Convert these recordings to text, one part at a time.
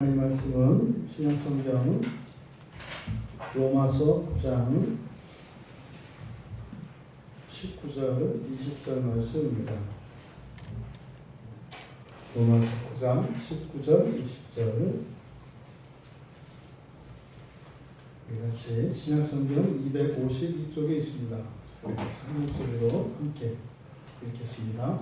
하나님 말씀은 신약성경 로마서 9장 19절 20절 말씀입니다. 로마서 9장 19절 20절 같이 신약성경 252쪽에 있습니다. 한 목소리로 함께 읽겠습니다.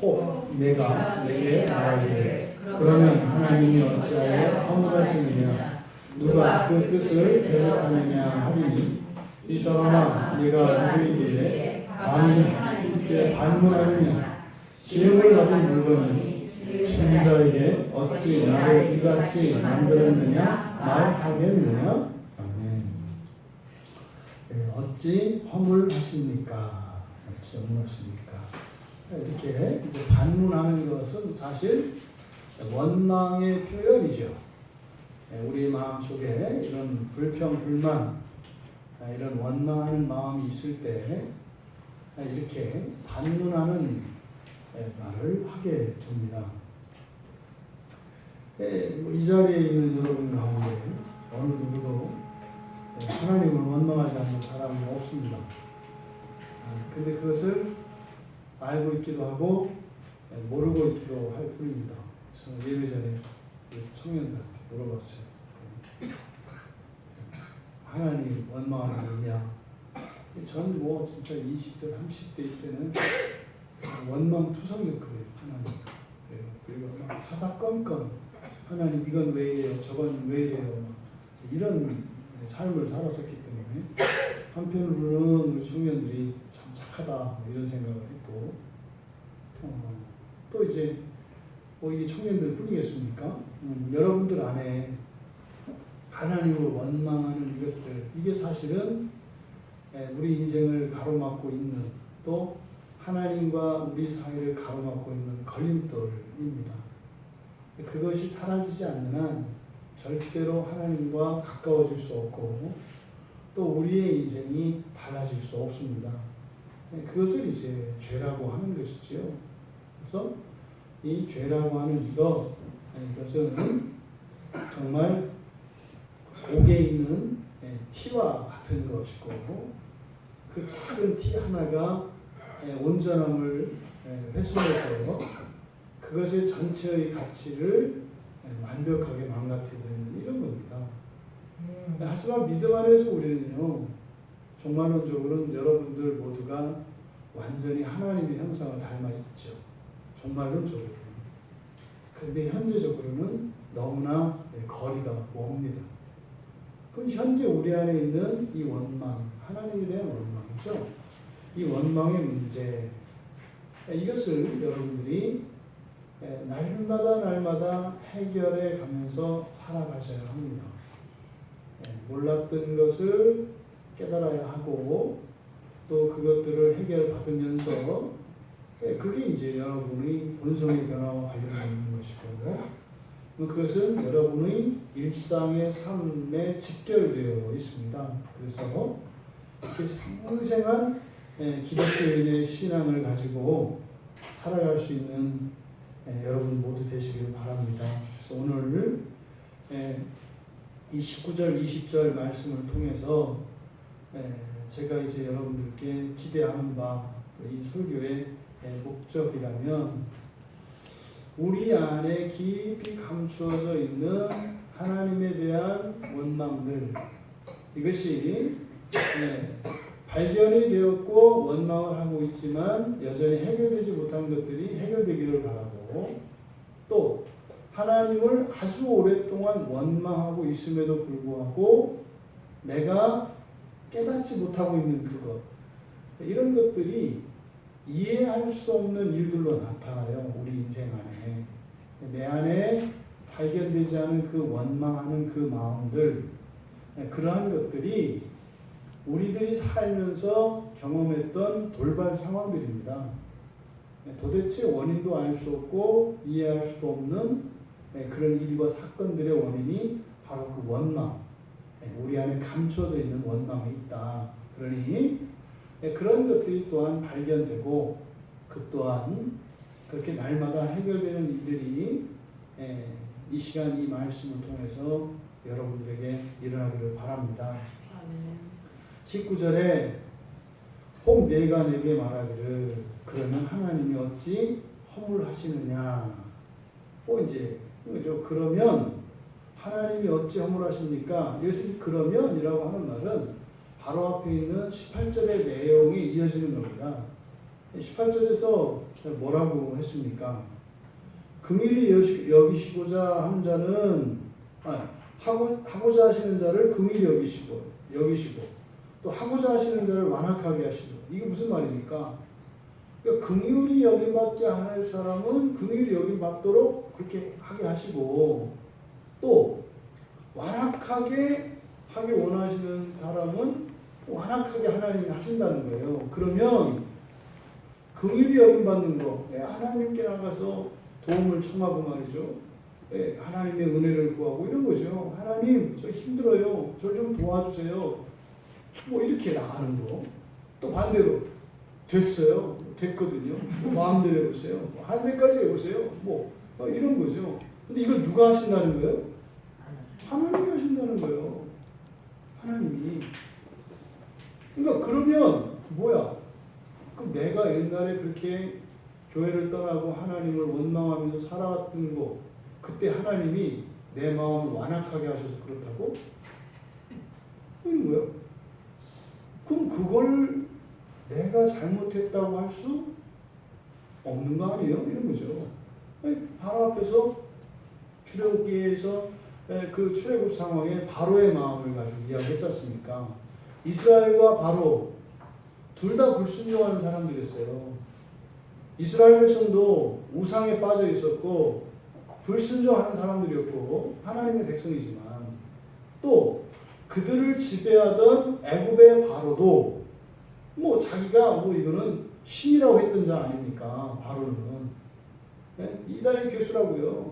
혹 내가 내게 말하기를 그러면 하나님이 어찌하여 허물하시느냐 누가 그 뜻을 대적하느냐 하리니 이 사람아 네가 누구에게 감히 하나님께 반문하느냐 지음을 받은 물건이 증자에게 어찌 나를 이같이 만들었느냐 말하겠느냐. 아멘. 어찌 허물하십니까? 어찌 허물하십니까? 이렇게 이제 반문하는 것은 사실 원망의 표현이죠. 우리 마음 속에 이런 불평, 불만, 이런 원망하는 마음이 있을 때 이렇게 반문하는 말을 하게 됩니다. 이 자리에 있는 여러분 가운데 어느 누구도 하나님을 원망하지 않는 사람이 없습니다. 근데 그것을 알고 있기도 하고 모르고 있기도 할 뿐입니다. 그래서 예배 전에 청년들한테 물어봤어요. 하나님 원망하는 게 있냐? 전 뭐 진짜 20대, 30대 때는 원망투성이었거든요. 하나님. 그리고 막 사사건건 하나님 이건 왜 이래요? 저건 왜 이래요? 이런 삶을 살았었기 때문에 한편으로는 우리 청년들이 참 착하다 이런 생각을 했고 또 이제 이게 청년들 뿐이겠습니까? 여러분들 안에 하나님을 원망하는 이것들 이게 사실은 우리 인생을 가로막고 있는 또 하나님과 우리 사이를 가로막고 있는 걸림돌입니다. 그것이 사라지지 않는 한 절대로 하나님과 가까워질 수 없고 또 우리의 인생이 달라질 수 없습니다. 그것을 이제 죄라고 하는 것이지요. 그래서 이 죄라고 하는 이것은 정말 옥에 있는 티와 같은 것이고 그 작은 티 하나가 온전함을 훼손해서 그것의 전체의 가치를 완벽하게 망가뜨리는 이런 겁니다. 하지만 믿음 안에서 우리는요, 종말론적으로는 여러분들 모두가 완전히 하나님의 형상을 닮아 있죠. 종말론적으로. 그런데 현재적으로는 너무나 거리가 멉니다. 그럼 현재 우리 안에 있는 이 원망, 하나님에 대한 원망이죠. 이 원망의 문제, 이것을 여러분들이 날마다 해결해 가면서 살아가셔야 합니다. 몰랐던 것을 깨달아야 하고 또 그것들을 해결받으면서 그게 이제 여러분의 본성의 변화와 관련되어 있는 것이고 그것은 여러분의 일상의 삶에 직결되어 있습니다. 그래서 이렇게 생생한 기독교인의 신앙을 가지고 살아갈 수 있는 여러분 모두 되시길 바랍니다. 그래서 오늘 이 19절, 20절 말씀을 통해서 제가 이제 여러분들께 기대하는 바, 이 설교의 목적이라면 우리 안에 깊이 감추어져 있는 하나님에 대한 원망들, 이것이 발견이 되었고 원망을 하고 있지만 여전히 해결되지 못한 것들이 해결되기를 바라고 또 하나님을 아주 오랫동안 원망하고 있음에도 불구하고 내가 깨닫지 못하고 있는 그것, 이런 것들이 이해할 수 없는 일들로 나타나요. 우리 인생 안에. 내 안에 발견되지 않은 그 원망하는 그 마음들, 그러한 것들이 우리들이 살면서 경험했던 돌발 상황들입니다. 도대체 원인도 알 수 없고 이해할 수도 없는 그런 일과 사건들의 원인이 바로 그 원망, 우리 안에 감춰져 있는 원망이 있다. 그러니 그런 것들이 또한 발견되고 그 또한 그렇게 날마다 해결되는 일들이 이 시간 이 말씀을 통해서 여러분들에게 일어나기를 바랍니다. 19절에 혹 내가 내게 말하기를 그러면 하나님이 어찌 허물하시느냐. 이제 그죠? 그러면 하나님이 어찌 허물하십니까? 여기서 그러면이라고 하는 말은 바로 앞에 있는 18절의 내용에 이어지는 겁니다. 18절에서 뭐라고 했습니까? 긍휼히 여기시고자 하는 자는 하고자 하시는 자를 긍휼히 여기시고 또 하고자 하시는 자를 완악하게 하시고. 이게 무슨 말입니까? 그러니까 긍휼히 여김받게 할 사람은 긍휼히 여김받도록 그렇게 하게 하시고 또 완악하게 하기 원하시는 사람은 완악하게 하나님이 하신다는 거예요. 그러면 긍휼히 여김받는 거, 하나님께 나가서 도움을 청하고 말이죠. 하나님의 은혜를 구하고 이런 거죠. 하나님, 저 힘들어요. 저 좀 도와주세요. 이렇게 나가는 거. 또 반대로 됐어요. 됐거든요. 마음대로 해보세요. 한 대까지 해보세요. 이런 거죠. 근데 이걸 누가 하신다는 거예요? 하나님이 하신다는 거예요. 하나님이. 그러니까 그러면 뭐야? 그럼 내가 옛날에 그렇게 교회를 떠나고 하나님을 원망하면서 살아왔던 거, 그때 하나님이 내 마음을 완악하게 하셔서 그렇다고? 이런 거예요. 그럼 그걸 내가 잘못했다고 할 수 없는 거 아니에요? 이런 거죠. 바로 앞에서 출애굽기에서 그 출애굽 상황에 바로의 마음을 가지고 이야기했지 않습니까? 이스라엘과 바로 둘 다 불순종하는 사람들이었어요. 이스라엘 백성도 우상에 빠져 있었고 불순종하는 사람들이었고 하나님의 백성이지만 또 그들을 지배하던 애굽의 바로도 자기가 이거는 신이라고 했던 자 아닙니까? 바로는 이단의 교수라고요.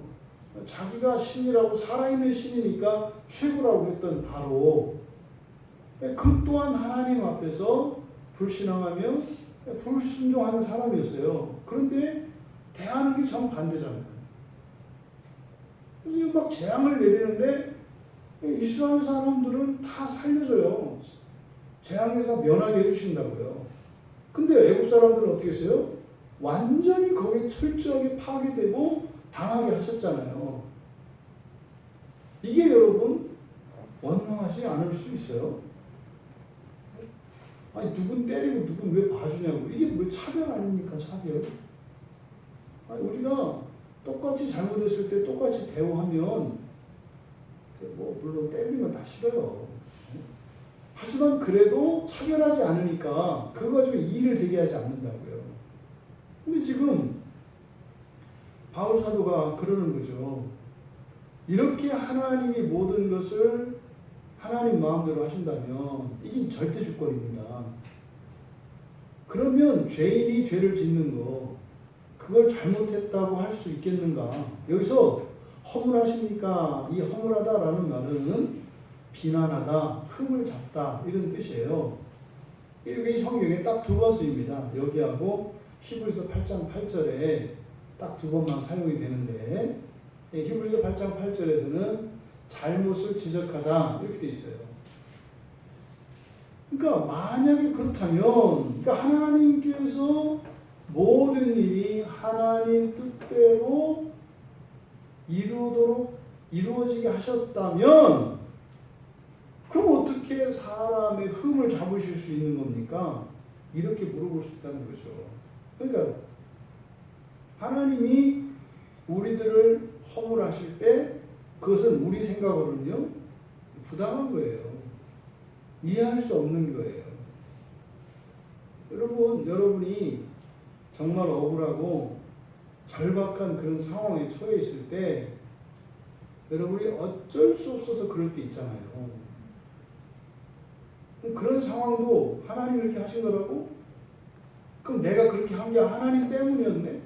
자기가 신이라고 살아있는 신이니까 최고라고 했던 바로 그 또한 하나님 앞에서 불신앙하며 불순종하는 사람이었어요. 그런데 대하는 게 정반대잖아요. 그래서 막 재앙을 내리는데 이스라엘 사람들은 다 살려줘요. 재앙에서 면하게 해주신다고요. 근데 애국 사람들은 어떻게 했어요? 완전히 거기에 철저하게 파괴되고 당하게 하셨잖아요. 이게 여러분 원망하지 않을 수 있어요? 아니 누군 때리고 누군 왜 봐주냐고. 이게 뭐 차별 아닙니까? 차별. 아니 우리가 똑같이 잘못했을 때 똑같이 대우하면 물론 때리는 건 다 싫어요. 하지만 그래도 차별하지 않으니까 그거 가지고 이의를 제기하지 않는다고요. 근데 지금 바울 사도가 그러는 거죠. 이렇게 하나님이 모든 것을 하나님 마음대로 하신다면 이게 절대 주권입니다. 그러면 죄인이 죄를 짓는 거 그걸 잘못했다고 할 수 있겠는가? 여기서 허물하십니까? 이 허물하다라는 말은 비난하다, 흠을 잡다 이런 뜻이에요. 이게 성경에 딱 두 번 쓰입니다. 여기하고 히브리서 8장 8절에 딱 두 번만 사용이 되는데 히브리서 8장 8절에서는 잘못을 지적하다 이렇게 돼 있어요. 그러니까 만약에 그렇다면 하나님께서 모든 일이 하나님 뜻대로 이루어지게 하셨다면 그럼 어떻게 사람의 흠을 잡으실 수 있는 겁니까? 이렇게 물어볼 수 있다는 거죠. 그러니까 하나님이 우리들을 허물하실 때 그것은 우리 생각으로는요 부당한 거예요. 이해할 수 없는 거예요. 여러분이 정말 억울하고 절박한 그런 상황에 처해 있을 때 여러분이 어쩔 수 없어서 그럴 때 있잖아요. 그런 상황도 하나님이 이렇게 하신 거라고? 그럼 내가 그렇게 한 게 하나님 때문이었네?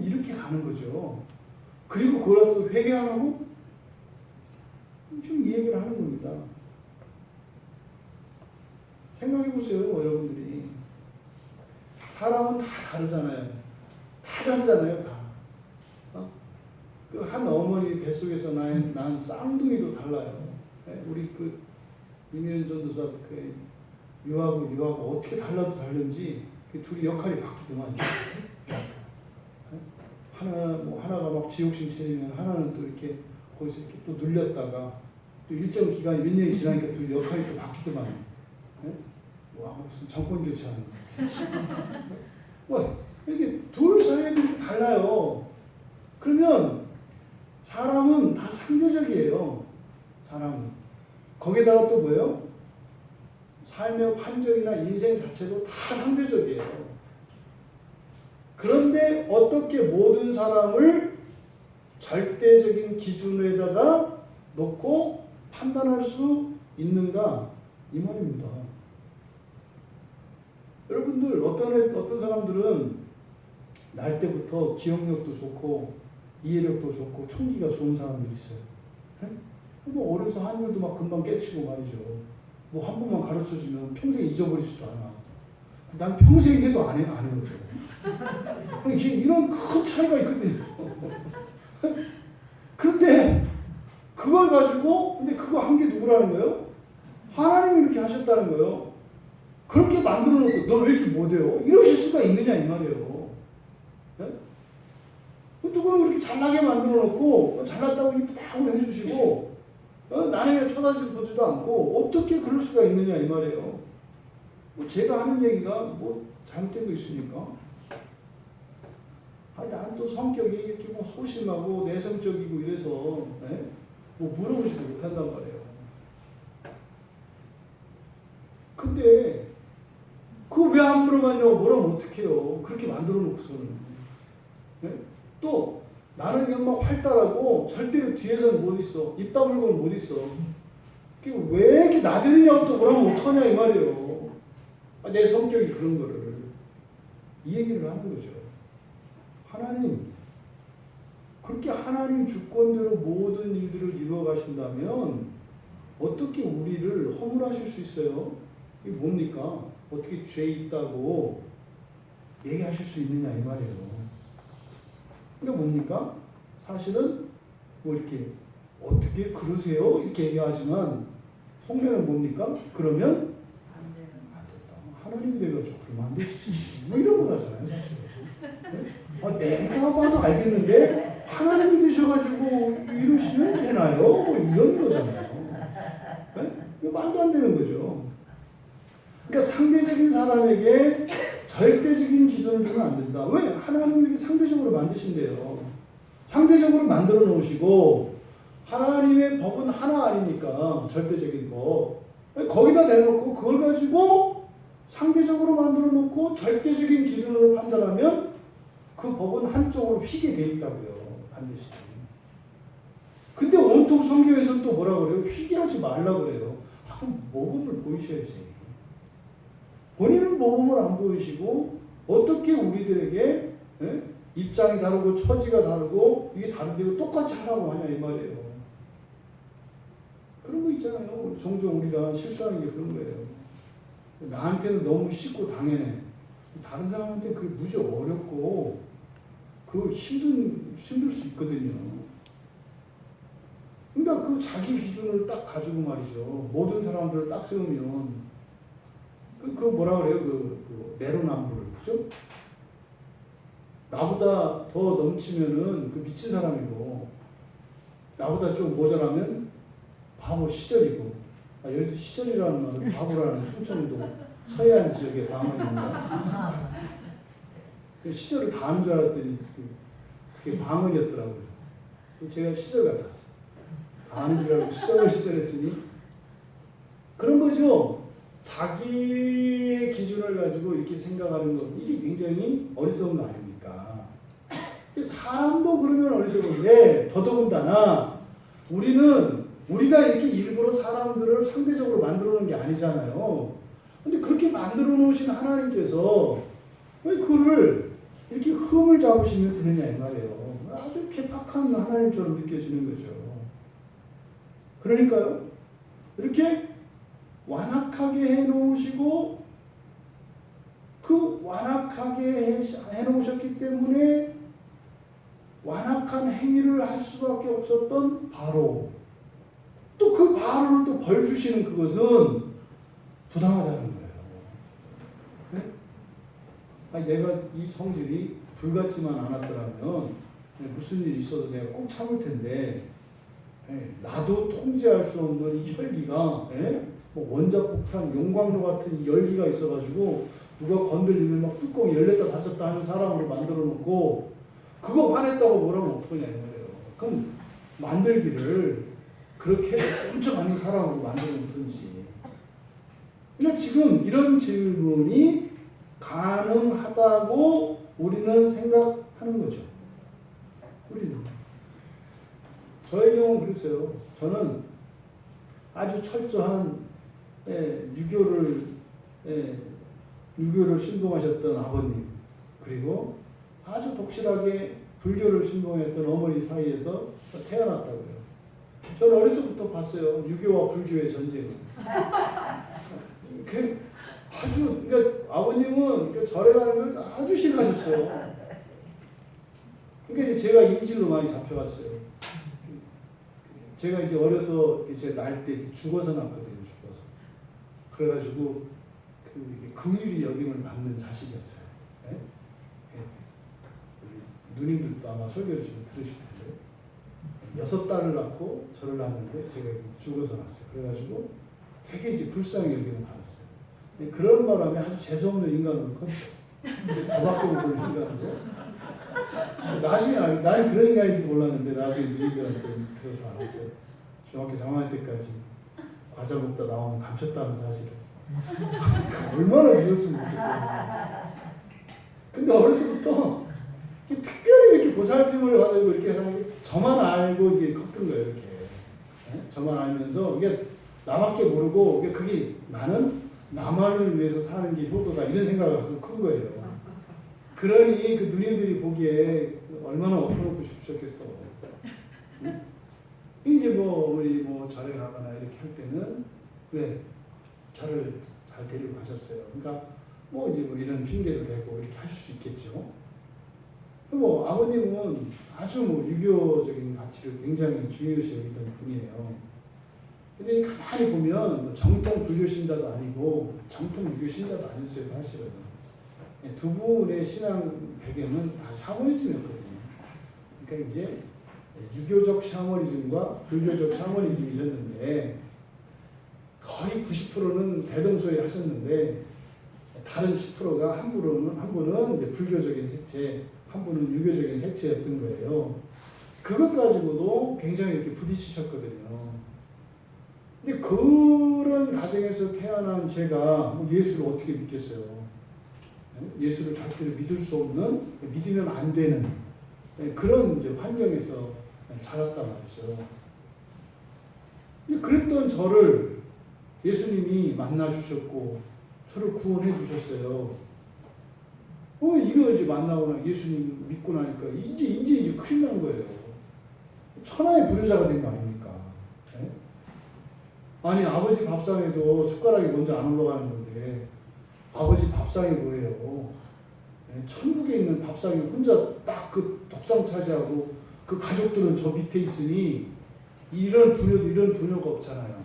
이렇게 가는 거죠. 그리고 그걸 또 회개하라고? 지금 이 얘기를 하는 겁니다. 생각해 보세요, 여러분들이. 사람은 다 다르잖아요. 다. 그 한 어머니 뱃속에서 낳은 쌍둥이도 달라요. 우리 그 이면 전도사 그 유하고 어떻게 달라도 다른지 그 둘이 역할이 바뀌더만. 하나가 막 지옥심 차리면 하나는 또 이렇게 거기서 이렇게 또 눌렸다가 또 일정 기간이 몇 년이 지나니까 둘 역할이 또 바뀌더만. 뭐 무슨 정권 교체하는 거. 이렇게 둘 사이에 이렇게 달라요. 그러면 사람은 다 상대적이에요. 사람은. 거기다가 또 뭐예요? 삶의 환경이나 인생 자체도 다 상대적이에요. 그런데 어떻게 모든 사람을 절대적인 기준에다가 놓고 판단할 수 있는가? 이 말입니다. 여러분들 어떤 사람들은 날 때부터 기억력도 좋고 이해력도 좋고 총기가 좋은 사람들이 있어요. 뭐 어려서 한글도 막 금방 깨치고 말이죠. 뭐 한 번만 가르쳐주면 평생 잊어버리지도 않아. 난 평생 해도 안 해요. 이런 큰 차이가 있거든요. 그런데 그걸 가지고 근데 그거 한 게 누구라는 거예요? 하나님이 이렇게 하셨다는 거예요. 그렇게 만들어 놓고 너 왜 이렇게 못해요? 이러실 수가 있느냐 이 말이에요. 네? 누구는 그렇게 잘나게 만들어 놓고 잘났다고 이쁘다고 해주시고 나는 쳐다보지도 않고 어떻게 그럴 수가 있느냐 이 말이에요. 뭐 제가 하는 얘기가 뭐 잘못된 거 있습니까? 나는 또 성격이 이렇게 뭐 소심하고 내성적이고 이래서 네? 뭐 물어보지도 못한단 말이에요. 근데 그거 왜 안 물어봤냐고 뭐라면 어떡해요. 그렇게 만들어 놓고서는. 네? 또 나는 그냥 막 활달하고 절대로 뒤에서는 못 있어. 입 다물고는 못 있어. 왜 이렇게 나대느냐고 또 뭐라면 어떡하냐 이 말이에요. 내 성격이 그런 거를. 이 얘기를 하는 거죠. 하나님, 그렇게 하나님 주권대로 모든 일들을 이루어 가신다면 어떻게 우리를 허물하실 수 있어요? 이게 뭡니까? 어떻게 죄 있다고 얘기하실 수 있느냐 이 말이에요. 그러니까 뭡니까? 사실은 뭐 이렇게 어떻게 그러세요? 이렇게 얘기하지만 속내는 뭡니까? 그러면 안 된다. 하나님이 돼가지고 그러면 안 되시지. 뭐 이런 거잖아요, 사실. 내가 봐도 알겠는데 하나님이 되셔가지고 이러시면 되나요? 뭐 이런 거잖아요. 네? 말도 안 되는 거죠. 그러니까 상대적인 사람에게 절대적인 기준을 주면 안 된다. 왜? 하나님이 이렇게 상대적으로 만드신대요. 상대적으로 만들어 놓으시고 하나님의 법은 하나 아닙니까? 절대적인 법. 거기다 대놓고 그걸 가지고 상대적으로 만들어 놓고 절대적인 기준으로 판단하면 그 법은 한쪽으로 휘게 돼 있다고요. 반드시. 근데 온통 성경에서는 또 뭐라 그래요? 휘게 하지 말라 그래요. 그럼 모범을 보이셔야지. 본인은 모범을 안 보이시고 어떻게 우리들에게 입장이 다르고 처지가 다르고 이게 다른데도 똑같이 하라고 하냐 이 말이에요. 그런 거 있잖아요. 종종 우리가 실수하는 게 그런 거예요. 나한테는 너무 쉽고 당연해. 다른 사람한테 그게 무지 어렵고 힘들 수 있거든요. 그러니까 그 자기 기준을 딱 가지고 말이죠. 모든 사람들을 딱 세우면 그 뭐라 그래요? 그 내로남불, 그죠? 나보다 더 넘치면은 그 미친 사람이고, 나보다 좀 모자라면 바보 시절이고. 여기서 시절이라는 말은 바보라는 충청도 서해안 지역의 방언입니다. 그 시절을 다 아는 줄 알았더니 그게 방언이었더라고요. 제가 시절 같았어요. 다 아는 줄 알고 시절했으니 그런 거죠. 자기의 기준을 가지고 이렇게 생각하는 것, 이게 굉장히 어리석은 거 아닙니까? 사람도 그러면 어리석은데 더더군다나 우리가 이렇게 일부러 사람들을 상대적으로 만들어 놓은 게 아니잖아요. 근데 그렇게 만들어 놓으신 하나님께서 왜 그를 이렇게 흠을 잡으시면 되느냐 이 말이에요. 아주 괴팍한 하나님처럼 느껴지는 거죠. 그러니까요. 이렇게 완악하게 해놓으시고 그 완악하게 해놓으셨기 때문에 완악한 행위를 할 수밖에 없었던 바로. 또 그 바로를 또 벌 주시는 그것은 부당하다는 거예요. 네? 아니, 내가 이 성질이 불같지만 않았더라면 무슨 일이 있어도 내가 꼭 참을 텐데, 나도 통제할 수 없는 이 혈기가, 뭐 원자폭탄, 용광로 같은 이 열기가 있어가지고 누가 건들리면 막 뚜껑이 열렸다 닫혔다 하는 사람으로 만들어 놓고 그거 화냈다고 뭐라면 어떡하냐 이 말이에요. 그럼 만들기를 그렇게 끔찍한 사람으로 만들어 놓든지. 그러니까 지금 이런 질문이 가능하다고 우리는 생각하는 거죠. 우리는. 저의 경우는 그랬어요. 저는 아주 철저한 유교를 신봉하셨던 아버님, 그리고 아주 독실하게 불교를 신봉했던 어머니 사이에서 태어났다고요. 저는 어려서부터 봤어요. 유교와 불교의 전쟁을. 그러니까 아버님은 절에 가는 걸 아주 싫어하셨어요. 그러니까 제가 인질로 많이 잡혀갔어요. 제가 이제 어려서 제 날 때 죽어서 났거든요. 죽어서. 그래가지고 긍휼히 여김을 받는 자식이었어요. 네? 누님들도 아마 설교를 지금 들으실 텐데 6딸을 낳고 저를 낳았는데 제가 죽어서 났어요. 그래가지고 되게 이제 불쌍히 여김을 받았어요. 그런 바람에 아주 재수없는 인간으로 컸어요. 저밖에 모르는 인간으로. 나중에 나는 그런 인간인지 몰랐는데 나중에 누님들한테 들어서 알았어요. 중학교 3학년 때까지 과자 먹다 나오면 감췄다는 사실을. 얼마나 미웠으면 좋겠어요. 근데 어려서부터 특별히 이렇게 보살핌을 받고 이렇게 하는 게 저만 알고 이게 컸던 거예요. 이렇게. 저만 알면서 이게 나밖에 모르고 그게 나는 나만을 위해서 사는 게 효도다 이런 생각을 갖고 큰 거예요. 그러니 그 누님들이 보기에 얼마나 엎어놓고 싶으셨겠어. 응? 이제 우리 절에 가거나 이렇게 할 때는 왜 저를 잘 데리고 가셨어요. 그러니까 이제 이런 핑계도 대고 이렇게 하실 수 있겠죠. 아버님은 아주 유교적인 가치를 굉장히 중요시 여기던 분이에요. 근데 가만히 보면 정통 불교 신자도 아니고 정통 유교 신자도 아니었어요, 사실은. 두 분의 신앙 배경은 다 샤머니즘이었거든요. 그러니까 이제 유교적 샤머니즘과 불교적 샤머니즘이셨는데 거의 90%는 대동소이 하셨는데 다른 10%가 한 분은 이제 불교적인 색채, 한 분은 유교적인 색채였던 거예요. 그것 가지고도 굉장히 이렇게 부딪히셨거든요. 근데 그런 가정에서 태어난 제가 예수를 어떻게 믿겠어요? 예수를 절대로 믿을 수 없는, 믿으면 안 되는 그런 이제 환경에서 자랐단 말이죠. 그랬던 저를 예수님이 만나주셨고, 저를 구원해 주셨어요. 이거 이제 만나거나 예수님 믿고 나니까 이제 큰일 난 거예요. 천하의 불효자가 된 거 아닙니까? 네? 아니, 아버지 밥상에도 숟가락이 먼저 안 올라가는 건데, 아버지 밥상이 뭐예요? 천국에 있는 밥상에 혼자 딱 그 독상 차지하고 그 가족들은 저 밑에 있으니 이런 분야가 없잖아요.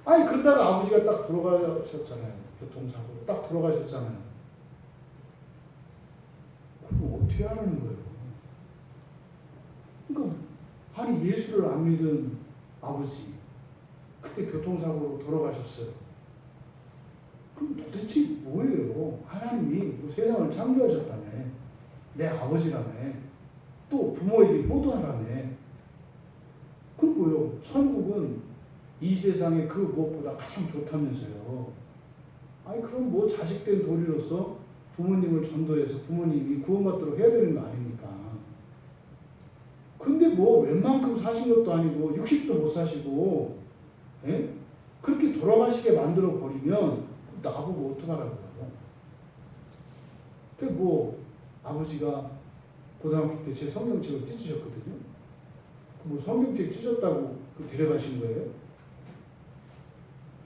아니, 그러다가 아버지가 딱 돌아가셨잖아요. 교통사고로 딱 돌아가셨잖아요. 그럼 어떻게 하라는 거예요? 그러니까 아니, 예수를 안 믿은 아버지 그때 교통사고로 돌아가셨어요. 그럼 도대체 뭐예요? 하나님이 세상을 창조하셨다며, 내 아버지라며, 또 부모에게 효도하라며. 그럼 뭐예요? 천국은 이 세상에 그 무엇보다 가장 좋다면서요. 아니, 그럼 자식된 도리로서 부모님을 전도해서 부모님이 구원받도록 해야 되는 거 아닙니까? 근데 웬만큼 사신 것도 아니고 60도 못 사시고, 그렇게 돌아가시게 만들어 버리면 나보고 어떡하라고요? 아버지가 고등학교 때 제 성경책을 찢으셨거든요. 성경책 찢었다고 데려가신 거예요?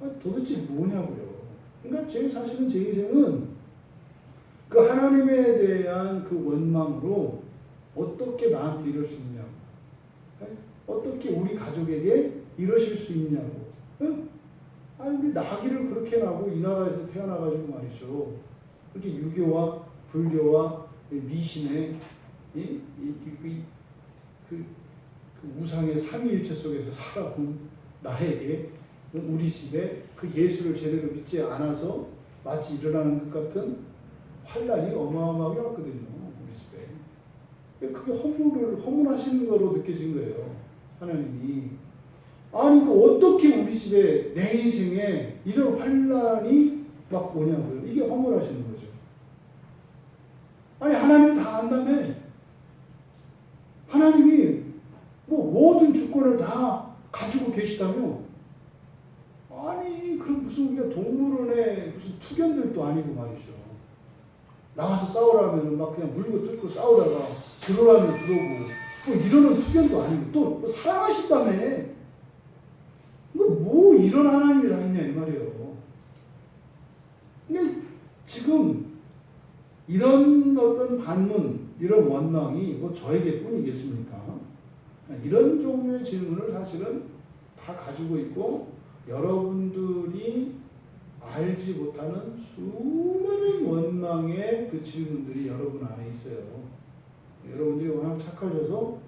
아니, 도대체 뭐냐고요? 그러니까 사실은 제 인생은 그 하나님에 대한 그 원망으로 어떻게 나한테 이럴 수 있냐고, 어떻게 우리 가족에게 이러실 수 있냐고. 아니 우리 나기를 그렇게 나고 이 나라에서 태어나가지고 말이죠. 이렇게 유교와 불교와 미신의 그 우상의 삼위일체 속에서 살아온 나에게 우리 집에 그 예수를 제대로 믿지 않아서 마치 일어나는 것 같은 환란이 어마어마하게 왔거든요. 우리 집에. 그게 허물하시는 거로 느껴진 거예요. 하나님이. 아니 어떻게 우리 집에 내 인생에 이런 환란이 막 오냐고요. 이게 허물하시는 거죠. 아니 하나님 다 안다며. 하나님이 뭐 모든 주권을 다 가지고 계시다며. 아니 그럼 무슨 우리가 동물원의 무슨 투견들도 아니고 말이죠. 나가서 싸우라면 막 그냥 물고 뜯고 싸우다가 들어오라면 들어오고 뭐 이러는 투견도 아니고 또 뭐 사랑하신다며. 뭐 이런 하나님이 다 있냐 이 말이에요. 근데 지금 이런 어떤 반문, 이런 원망이 뭐 저에게 뿐이겠습니까? 이런 종류의 질문을 사실은 다 가지고 있고 여러분들이 알지 못하는 수많은 원망의 그 질문들이 여러분 안에 있어요. 여러분들이 워낙 착하셔서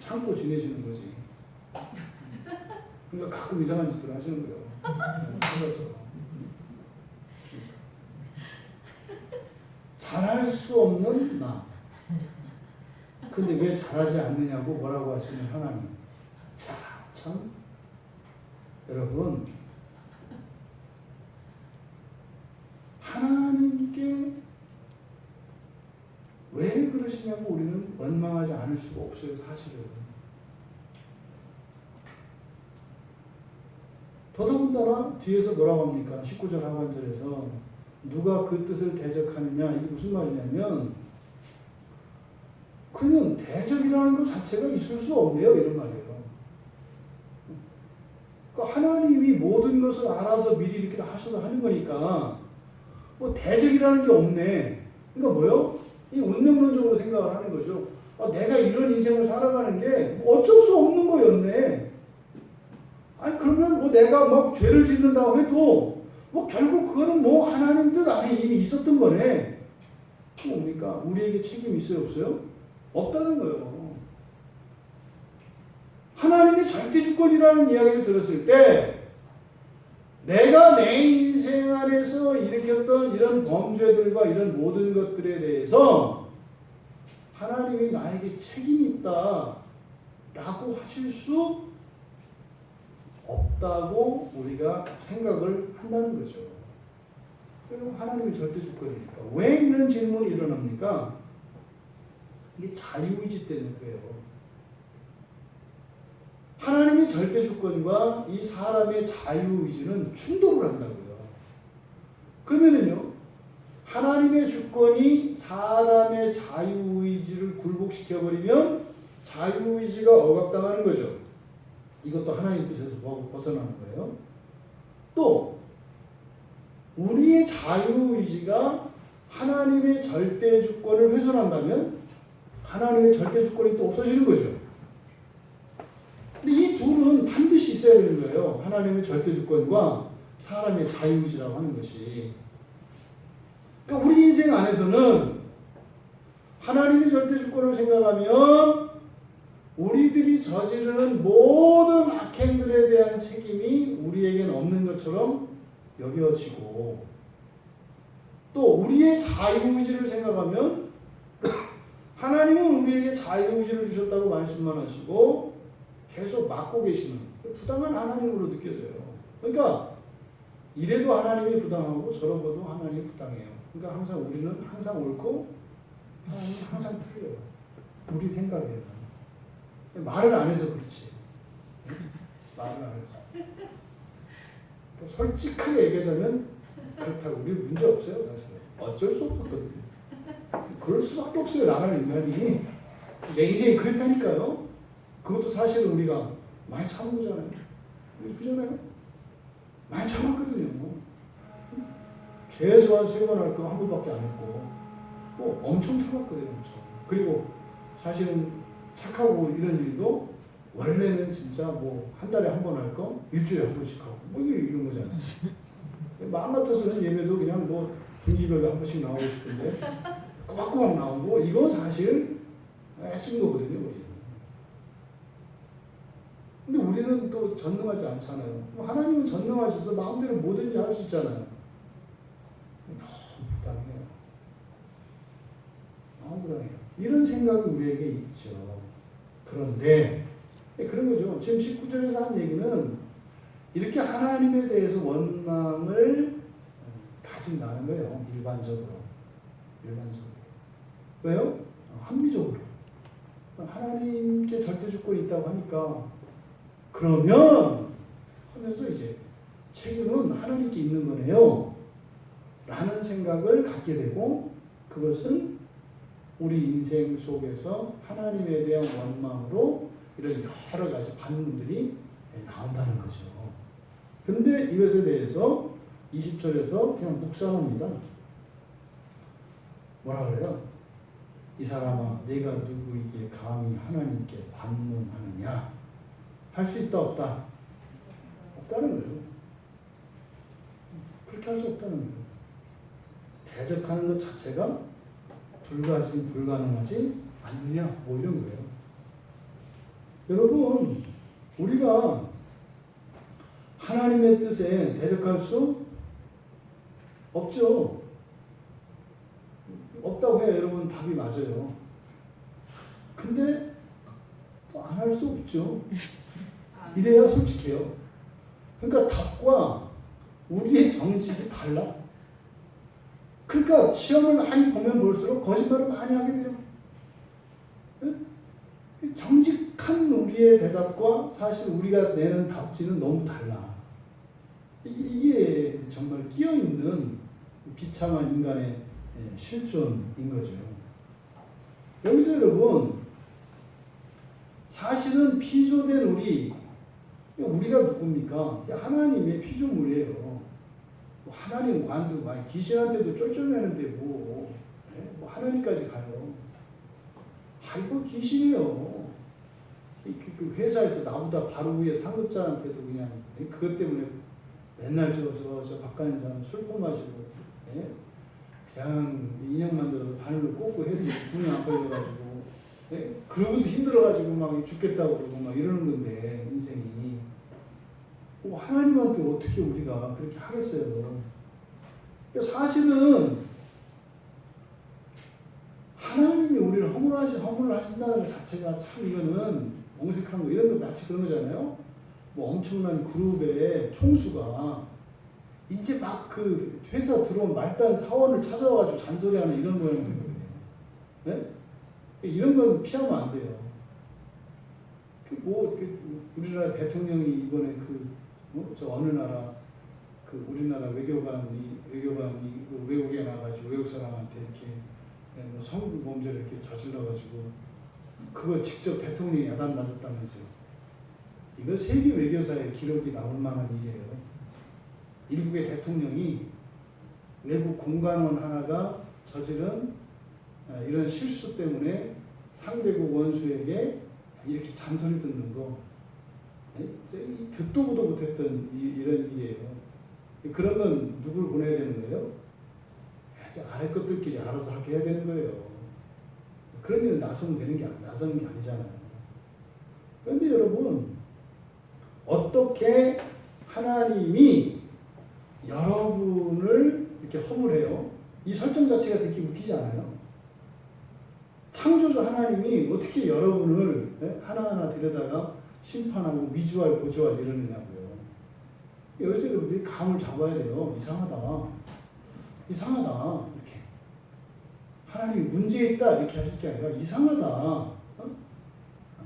참고 지내시는 거지. 그러니까 가끔 이상한 짓을 하시는 거예요. 찾아서. 잘할 수 없는 나. 근데 왜 잘하지 않느냐고 뭐라고 하시는 하나님. 자, 참. 여러분, 하나님께 왜 그러시냐고 우리는 원망하지 않을 수가 없어요, 사실은. 더더군다나 뒤에서 뭐라고 합니까? 19절 하반절에서 누가 그 뜻을 대적하느냐, 이게 무슨 말이냐면 그러면 대적이라는 것 자체가 있을 수 없네요, 이런 말이에요. 그러니까 하나님이 모든 것을 알아서 미리 이렇게 하셔서 하는 거니까 뭐 대적이라는 게 없네. 그러니까 뭐요? 이 운명론적으로 생각을 하는 거죠. 내가 이런 인생을 살아가는 게 어쩔 수 없는 거였네. 아니 그러면 뭐 내가 막 죄를 짓는다고 해도 뭐 결국 그거는 뭐 하나님 뜻 안에 이미 있었던 거네. 뭡니까? 우리에게 책임이 있어요, 없어요? 없다는 거예요. 하나님의 절대 주권이라는 이야기를 들었을 때 내가 내 인생 안에서 일으켰던 이런 범죄들과 이런 모든 것들에 대해서 하나님이 나에게 책임이 있다 라고 하실 수 없다고 우리가 생각을 한다는 거죠. 그럼 하나님의 절대 주권이니까. 왜 이런 질문이 일어납니까? 이게 자유의지 때문에 그래요. 하나님의 절대 주권과 이 사람의 자유의지는 충돌을 한다고요. 그러면은요, 하나님의 주권이 사람의 자유의지를 굴복시켜버리면 자유의지가 억압당하는 거죠. 이것도 하나님 뜻에서 벗어나는 거예요. 또 우리의 자유의지가 하나님의 절대 주권을 훼손한다면 하나님의 절대 주권이 또 없어지는 거죠. 근데 이 둘은 반드시 있어야 되는 거예요. 하나님의 절대 주권과 사람의 자유의지라고 하는 것이. 그러니까 우리 인생 안에서는 하나님의 절대 주권을 생각하면 우리들이 저지르는 모든 악행들에 대한 책임이 우리에게는 없는 것처럼 여겨지고, 또 우리의 자유의지를 생각하면 하나님은 우리에게 자유의지를 주셨다고 말씀만 하시고 계속 막고 계시는 부당한 하나님으로 느껴져요. 그러니까 이래도 하나님이 부당하고 저러고도 하나님이 부당해요. 그러니까 항상 우리는 항상 옳고 하나님은 항상 틀려요. 우리 생각에는. 말을 안 해서 그렇지. 말을 안 해서. 솔직하게 얘기하자면 그렇다고 우리 문제 없어요, 사실. 어쩔 수 없었거든요. 그럴 수밖에 없어요, 나라는 인간이. 내 인생이 그랬다니까요. 그것도 사실은 우리가 많이 참은 거잖아요. 그잖아요. 많이 참았거든요. 최소한 3번 할 거 한 번밖에 안 했고, 뭐 엄청 참았거든요. 엄청. 그리고 사실은 착하고 이런 일도 원래는 진짜 뭐 한 달에 한 번 할 거 일주일에 한 번씩 하고 뭐 이런 거잖아요. 마음 같아서는 예배도 그냥 뭐 분기별로 한 번씩 나오고 싶은데 꼬박꼬박 나오고 이거 사실 애쓴 거거든요. 우리. 근데 우리는 또 전능하지 않잖아요. 하나님은 전능하셔서 마음대로 뭐든지 할 수 있잖아요. 너무 부당해요. 너무 부당해요. 이런 생각이 우리에게 있죠. 그런데 그런 거죠. 지금 19절에서 한 얘기는 이렇게 하나님에 대해서 원망을 가진다는 거예요. 일반적으로. 왜요? 합리적으로. 하나님께 절대 주권이 있다고 하니까 그러면 하면서 이제 책임은 하나님께 있는 거네요. 라는 생각을 갖게 되고 그것은 우리 인생 속에서 하나님에 대한 원망으로 이런 여러 가지 반응들이 나온다는 거죠. 근데 이것에 대해서 20절에서 그냥 묵상합니다. 뭐라 그래요? 이 사람아 내가 누구에게 감히 하나님께 반문하느냐? 할 수 있다 없다? 없다는 거예요. 그렇게 할 수 없다는 거예요. 대적하는 것 자체가 불가능하지 않느냐? 뭐 이런 거예요. 여러분 우리가 하나님의 뜻에 대적할 수 없죠. 없다고 해야 여러분 답이 맞아요. 근데 또 안 할 수 없죠. 이래야 솔직해요. 그러니까 답과 우리의 정직이 달라. 그러니까 시험을 많이 보면 볼수록 거짓말을 많이 하게 돼요. 정직한 우리의 대답과 사실 우리가 내는 답지는 너무 달라. 이게 정말 끼어있는 비참한 인간의 실존인 거죠. 여기서 여러분 사실은 피조된 우리가 누굽니까? 하나님의 피조물이에요. 하나님 관도 귀신한테도 쫄쫄매는데 뭐 하나님까지 가요. 아이고 귀신이에요. 그 회사에서 나보다 바로 위에 상급자한테도 그냥 그것 때문에 맨날 저 바깥 있는 사람 술포 마시고 그냥 인형 만들어서 바늘로 꽂고 해도 돈이 안 걸려가지고 그러고도 힘들어가지고 막 죽겠다고 그러고 막 이러는 건데 인생이 하나님한테 어떻게 우리가 그렇게 하겠어요? 사실은 하나님이 우리를 허물을 하신다는 것 자체가 참 이거는 엉색한 거 이런 거 마치 그런 거잖아요. 뭐 엄청난 그룹의 총수가 이제 막 그 회사 들어온 말단 사원을 찾아와가지고 잔소리하는 이런 모양이거든요. 네? 이런 건 피하면 안 돼요. 우리나라 대통령이 이번에 저 어느 나라 우리나라 외교관이 외국에 나가지고 외국 사람한테 이렇게 성범죄를 이렇게 저질러가지고 그거 직접 대통령이 야단 맞았다면서요. 이거 세계 외교사의 기록이 나올 만한 일이에요. 일국의 대통령이 외국 공관원 하나가 저지른 이런 실수 때문에 상대국 원수에게 이렇게 잔소리 듣는 거 듣도 보도 못했던 이런 일이에요. 그러면 누굴 보내야 되는 거예요? 아래 것들끼리 알아서 하게 해야 되는 거예요. 그런 일은 나서는 게 아니잖아요. 그런데 여러분 어떻게 하나님이 여러분을 이렇게 허물해요? 이 설정 자체가 되게 웃기지 않아요? 창조주 하나님이 어떻게 여러분을 하나하나 들여다가 심판하고 미주알 고주알 이러느냐고요. 여기서 여러분들이 감을 잡아야 돼요. 이상하다 이렇게 하나님이 문제 있다 이렇게 하실 게 아니라 이상하다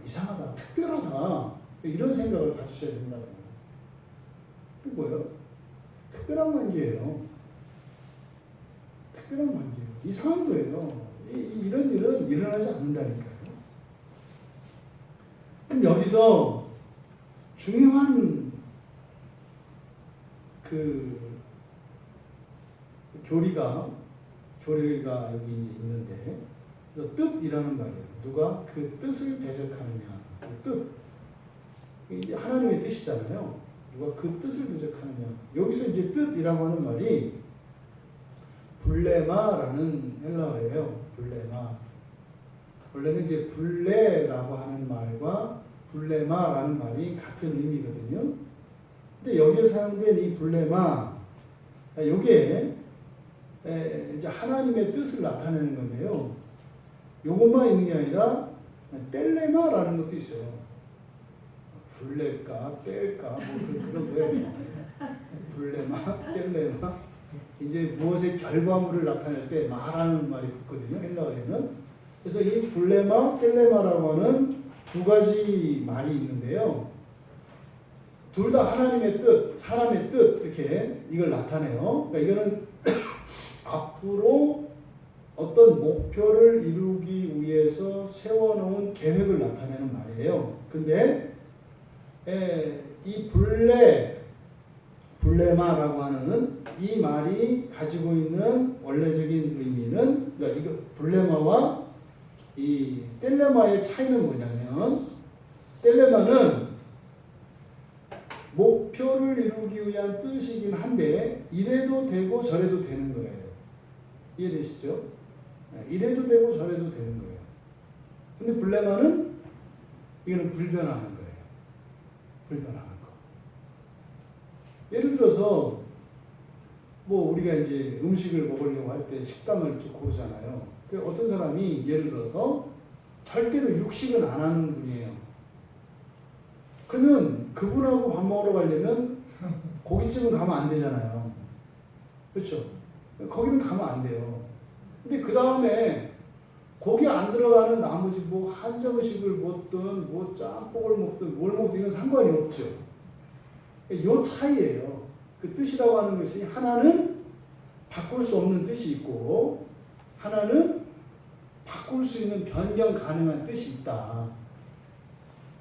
이상하다 특별하다 이런 생각을 가지셔야 된다고요. 그게 뭐예요? 특별한 관계예요. 특별한 관계예요. 이상한 거예요. 이런 일은 일어나지 않는다니까요. 그럼 여기서 중요한 교리가 여기 이제 있는데, 그래서 뜻이라는 말이에요. 누가 그 뜻을 대적하느냐. 그 뜻. 이게 하나님의 뜻이잖아요. 누가 그 뜻을 대적하느냐. 여기서 이제 뜻이라고 하는 말이 블레마라는 헬라어예요. 블레마. 원래는 이제 블레라고 하는 말과 블레마라는 말이 같은 의미거든요. 근데 여기에 사용된 이 블레마, 이게 이제 하나님의 뜻을 나타내는 건데요. 요것만 있는 게 아니라 텔레마라는 것도 있어요. 블레까 뗄까 뭐 그런 거예요. 블레마, 텔레마. 이제 무엇의 결과물을 나타낼 때 마라는 말이 붙거든요. 헬라어에는. 그래서 이 블레마, 텔레마라고 하는 두 가지 말이 있는데요. 둘 다 하나님의 뜻, 사람의 뜻 이렇게 이걸 나타내요. 그러니까 이거는 앞으로 어떤 목표를 이루기 위해서 세워놓은 계획을 나타내는 말이에요. 근데 이 블레마라고 하는 이 말이 가지고 있는 원래적인 의미는, 그러니까 이거 블레마와 이 텔레마의 차이는 뭐냐면, 텔레마는 목표를 이루기 위한 뜻이긴 한데 이래도 되고 저래도 되는 거예요. 이해되시죠? 이래도 되고 저래도 되는 거예요. 근데 블레마는 이거는 불변하는 거예요. 불변하는 거. 예를 들어서 뭐 우리가 이제 음식을 먹으려고 할 때 식당을 이렇게 고르잖아요. 그 어떤 사람이 예를 들어서 절대로 육식은 안 하는 분이에요. 그러면 그분하고 밥 먹으러 가려면 고깃집은 가면 안 되잖아요. 그렇죠? 거기는 가면 안 돼요. 근데 그 다음에 고기 안 들어가는 나머지 뭐 한정식을 먹든 뭐 짬뽕을 먹든 뭘 먹든 이건 상관이 없죠. 요 차이예요. 그 뜻이라고 하는 것이 하나는 바꿀 수 없는 뜻이 있고 하나는 바꿀 수 있는 변경 가능한 뜻이 있다.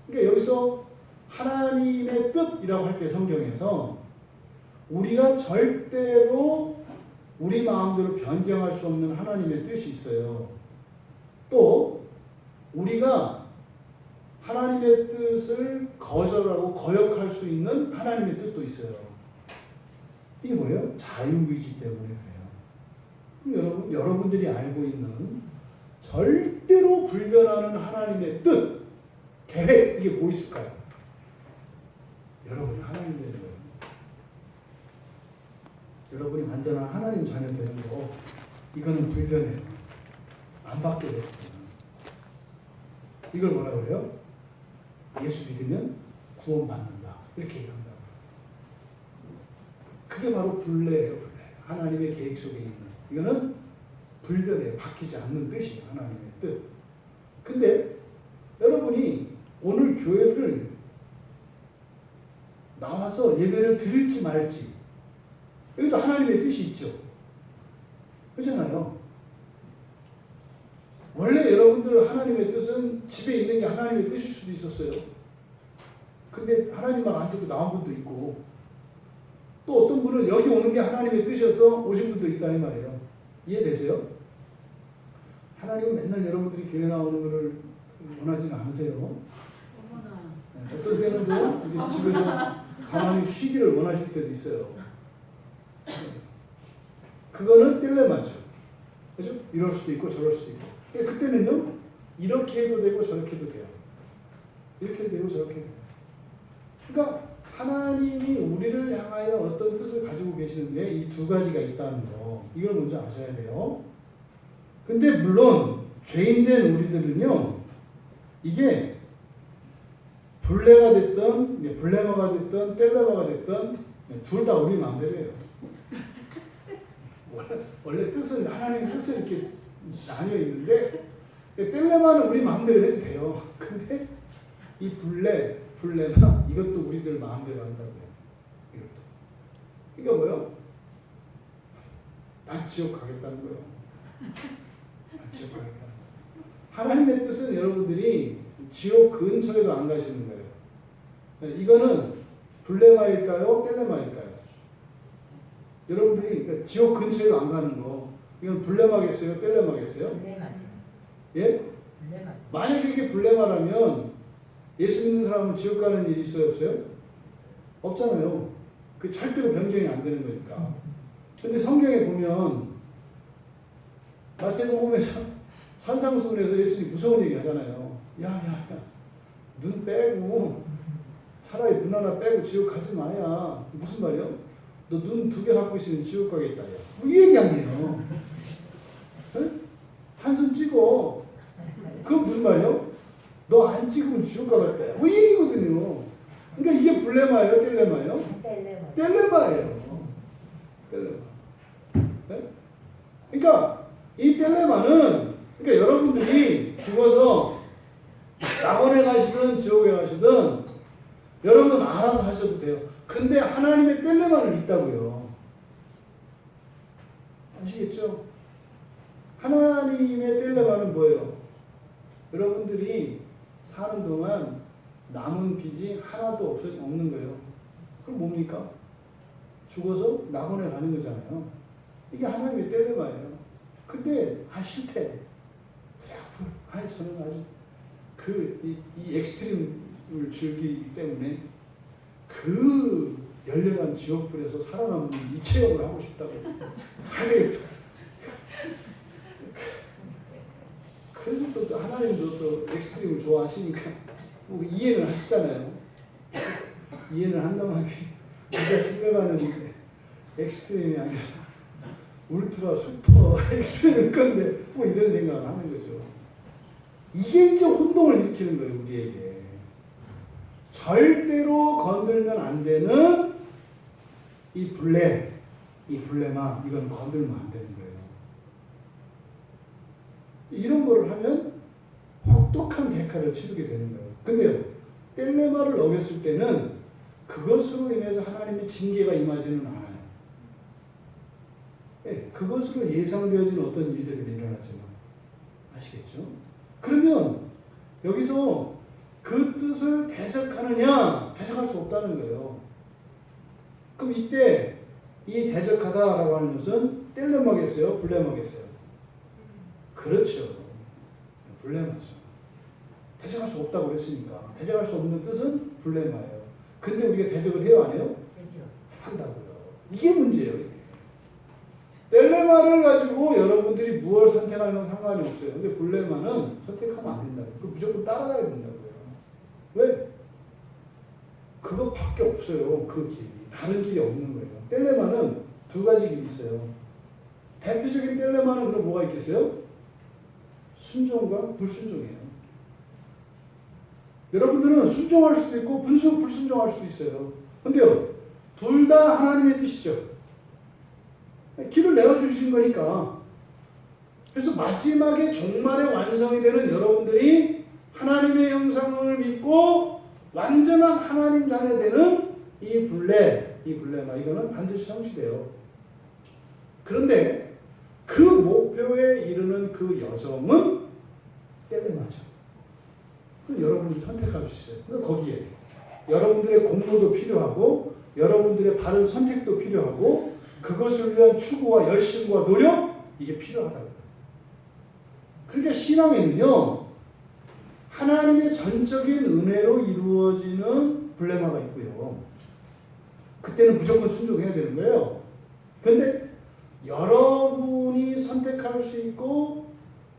그러니까 여기서 하나님의 뜻이라고 할 때 성경에서 우리가 절대로 우리 마음대로 변경할 수 없는 하나님의 뜻이 있어요. 또 우리가 하나님의 뜻을 거절하고 거역할 수 있는 하나님의 뜻도 있어요. 이게 뭐예요? 자유의지 때문에 그래요. 여러분들이 알고 있는 절대로 불변하는 하나님의 뜻, 계획, 이게 뭐 있을까요? 여러분이 하나님 되는 거예요. 여러분이 완전한 하나님 자녀 되는 거, 이거는 불변해요. 안 바뀌어요. 이걸 뭐라 그래요? 예수 믿으면 구원받는다. 이렇게 얘기한다고요. 그게 바로 불례예요. 불례. 하나님의 계획 속에 있는. 이거는 불변해요. 바뀌지 않는 뜻이에요. 하나님의 뜻. 근데 여러분이 오늘 교회를 나와서 예배를 드릴지 말지, 여기도 하나님의 뜻이 있죠. 그렇잖아요. 원래 여러분들 하나님의 뜻은 집에 있는 게 하나님의 뜻일 수도 있었어요. 근데 하나님 말 안 듣고 나온 분도 있고, 또 어떤 분은 여기 오는 게 하나님의 뜻이어서 오신 분도 있다 이 말이에요. 이해되세요? 하나님은 맨날 여러분들이 교회 나오는 것을 원하지는 않으세요. 어떤 때는 좀 집에서 가만히 쉬기를 원하실 때도 있어요. 그거는 딜레마죠. 그죠? 이럴 수도 있고 저럴 수도 있고. 그때는요, 이렇게 해도 되고 저렇게 해도 돼요. 이렇게 해도 되고 저렇게 해도 돼요. 그러니까 하나님이 우리를 향하여 어떤 뜻을 가지고 계시는데 이 두 가지가 있다는 거, 이걸 먼저 아셔야 돼요. 근데 물론 죄인된 우리들은요, 이게 블레가 됐든 블레마가 됐든 텔레마가 됐든 둘 다 우리 마음대로예요. 원래 뜻은 하나님의 뜻은 이렇게 나뉘어 있는데 텔레마는 우리 마음대로 해도 돼요. 근데 이 블레마 이것도 우리들 마음대로 한다고요. 이것도. 이게 뭐예요? 난 지옥 가겠다는 거예요. 난 지옥 가겠다는 거예요. 하나님의 뜻은 여러분들이 지옥 근처에도 안 가시는 거예요. 이거는 블레마일까요? 텔레마일까요? 여러분들이 그러니까 지옥 근처에도 안 가는 거, 이건 블레마겠어요? 뗄레마겠어요? 블레마죠. 예? 블레마죠. 만약에 이게 블레마라면 예수 믿는 사람은 지옥 가는 일이 있어요? 없어요? 없잖아요. 그 절대로 변경이 안 되는 거니까. 근데 성경에 보면 마태복음에 산상수훈에서 예수님이 무서운 얘기 하잖아요. 야, 눈 빼고 차라리 눈 하나 빼고 지옥 가지 마야. 무슨 말이야? 너 눈 2개 갖고 있으면 지옥 가겠다. 뭐 이 얘기 아니에요. 한손 찍어. 그건 무슨 말이에요? 너 안 찍으면 지옥 가겠다. 뭐 이 얘기거든요. 그러니까 이게 블레마예요? 뗄레마예요? 뗄레마. 뗄레마예요. 뗄레마. 네? 그러니까 이 뗄레마는 그러니까 여러분들이 죽어서 낙원에 가시든 지옥에 가시든 여러분 알아서 하셔도 돼요. 근데 하나님의 뗄레마는 있다고요. 아시겠죠? 하나님의 뗄레마는 뭐예요? 여러분들이 사는 동안 남은 빚이 하나도 없는 거예요. 그럼 뭡니까? 죽어서 낙원에 가는 거잖아요. 이게 하나님의 뗄레마예요. 근데 싫대. 저는 아주 이 엑스트림을 즐기기 때문에 그 열렬한 지옥불에서 살아남는 이 체험을 하고 싶다고. 그래서 또 하나님도 또 엑스트림을 좋아하시니까 뭐 이해는 하시잖아요. 이해는 한다면 우리가 생각하는 엑스트림이 아니라 울트라 슈퍼 엑스트림일 건데 뭐 이런 생각을 하는 거죠. 이게 이제 혼동을 일으키는 거예요, 우리에게. 절대로 건들면 안 되는 이 블레마, 이건 건들면 안 되는 거예요. 이런 거를 하면 혹독한 대가를 치르게 되는 거예요. 근데요, 뗄레마를 어겼을 때는 그것으로 인해서 하나님의 징계가 임하지는 않아요. 네, 그것으로 예상되어진 어떤 일들이 일어나지만 아시겠죠? 그러면 여기서 그 뜻을 대적하느냐? 대적할 수 없다는 거예요. 그럼 이때 이 대적하다라고 하는 것은 뗄레마겠어요? 블레마겠어요? 그렇죠. 블레마죠. 대적할 수 없다고 그랬으니까. 대적할 수 없는 뜻은 블레마예요. 근데 우리가 대적을 해요, 안 해요? 한다고요. 이게 문제예요. 이게. 뗄레마를 가지고 여러분들이 무엇을 선택하는 건 상관이 없어요. 근데 블레마는 선택하면 안 된다고요. 그 무조건 따라가야 된다고요. 왜? 그것밖에 없어요. 그 길이. 다른 길이 없는 거예요. 뗄레마는 2가지 길이 있어요. 대표적인 뗄레마는 그럼 뭐가 있겠어요? 순종과 불순종이에요. 여러분들은 순종할 수도 있고 불순종할 수도 있어요. 근데요, 둘 다 하나님의 뜻이죠. 길을 내어주신 거니까. 그래서 마지막에 종말의 완성이 되는 여러분들이 하나님의 형상을 믿고 완전한 하나님 자녀 되는 이 블레마, 이거는 반드시 성취돼요. 그런데 그 목표에 이르는 그 여정은 뗄레마죠. 그럼 여러분이 선택할 수 있어요. 그러니까 거기에 여러분들의 공로도 필요하고 여러분들의 바른 선택도 필요하고 그것을 위한 추구와 열심과 노력, 이게 필요하다고요. 그러니까 신앙에는요, 하나님의 전적인 은혜로 이루어지는 블레마가 있고요. 그때는 무조건 순종해야 되는 거예요. 근데 여러분이 선택할 수 있고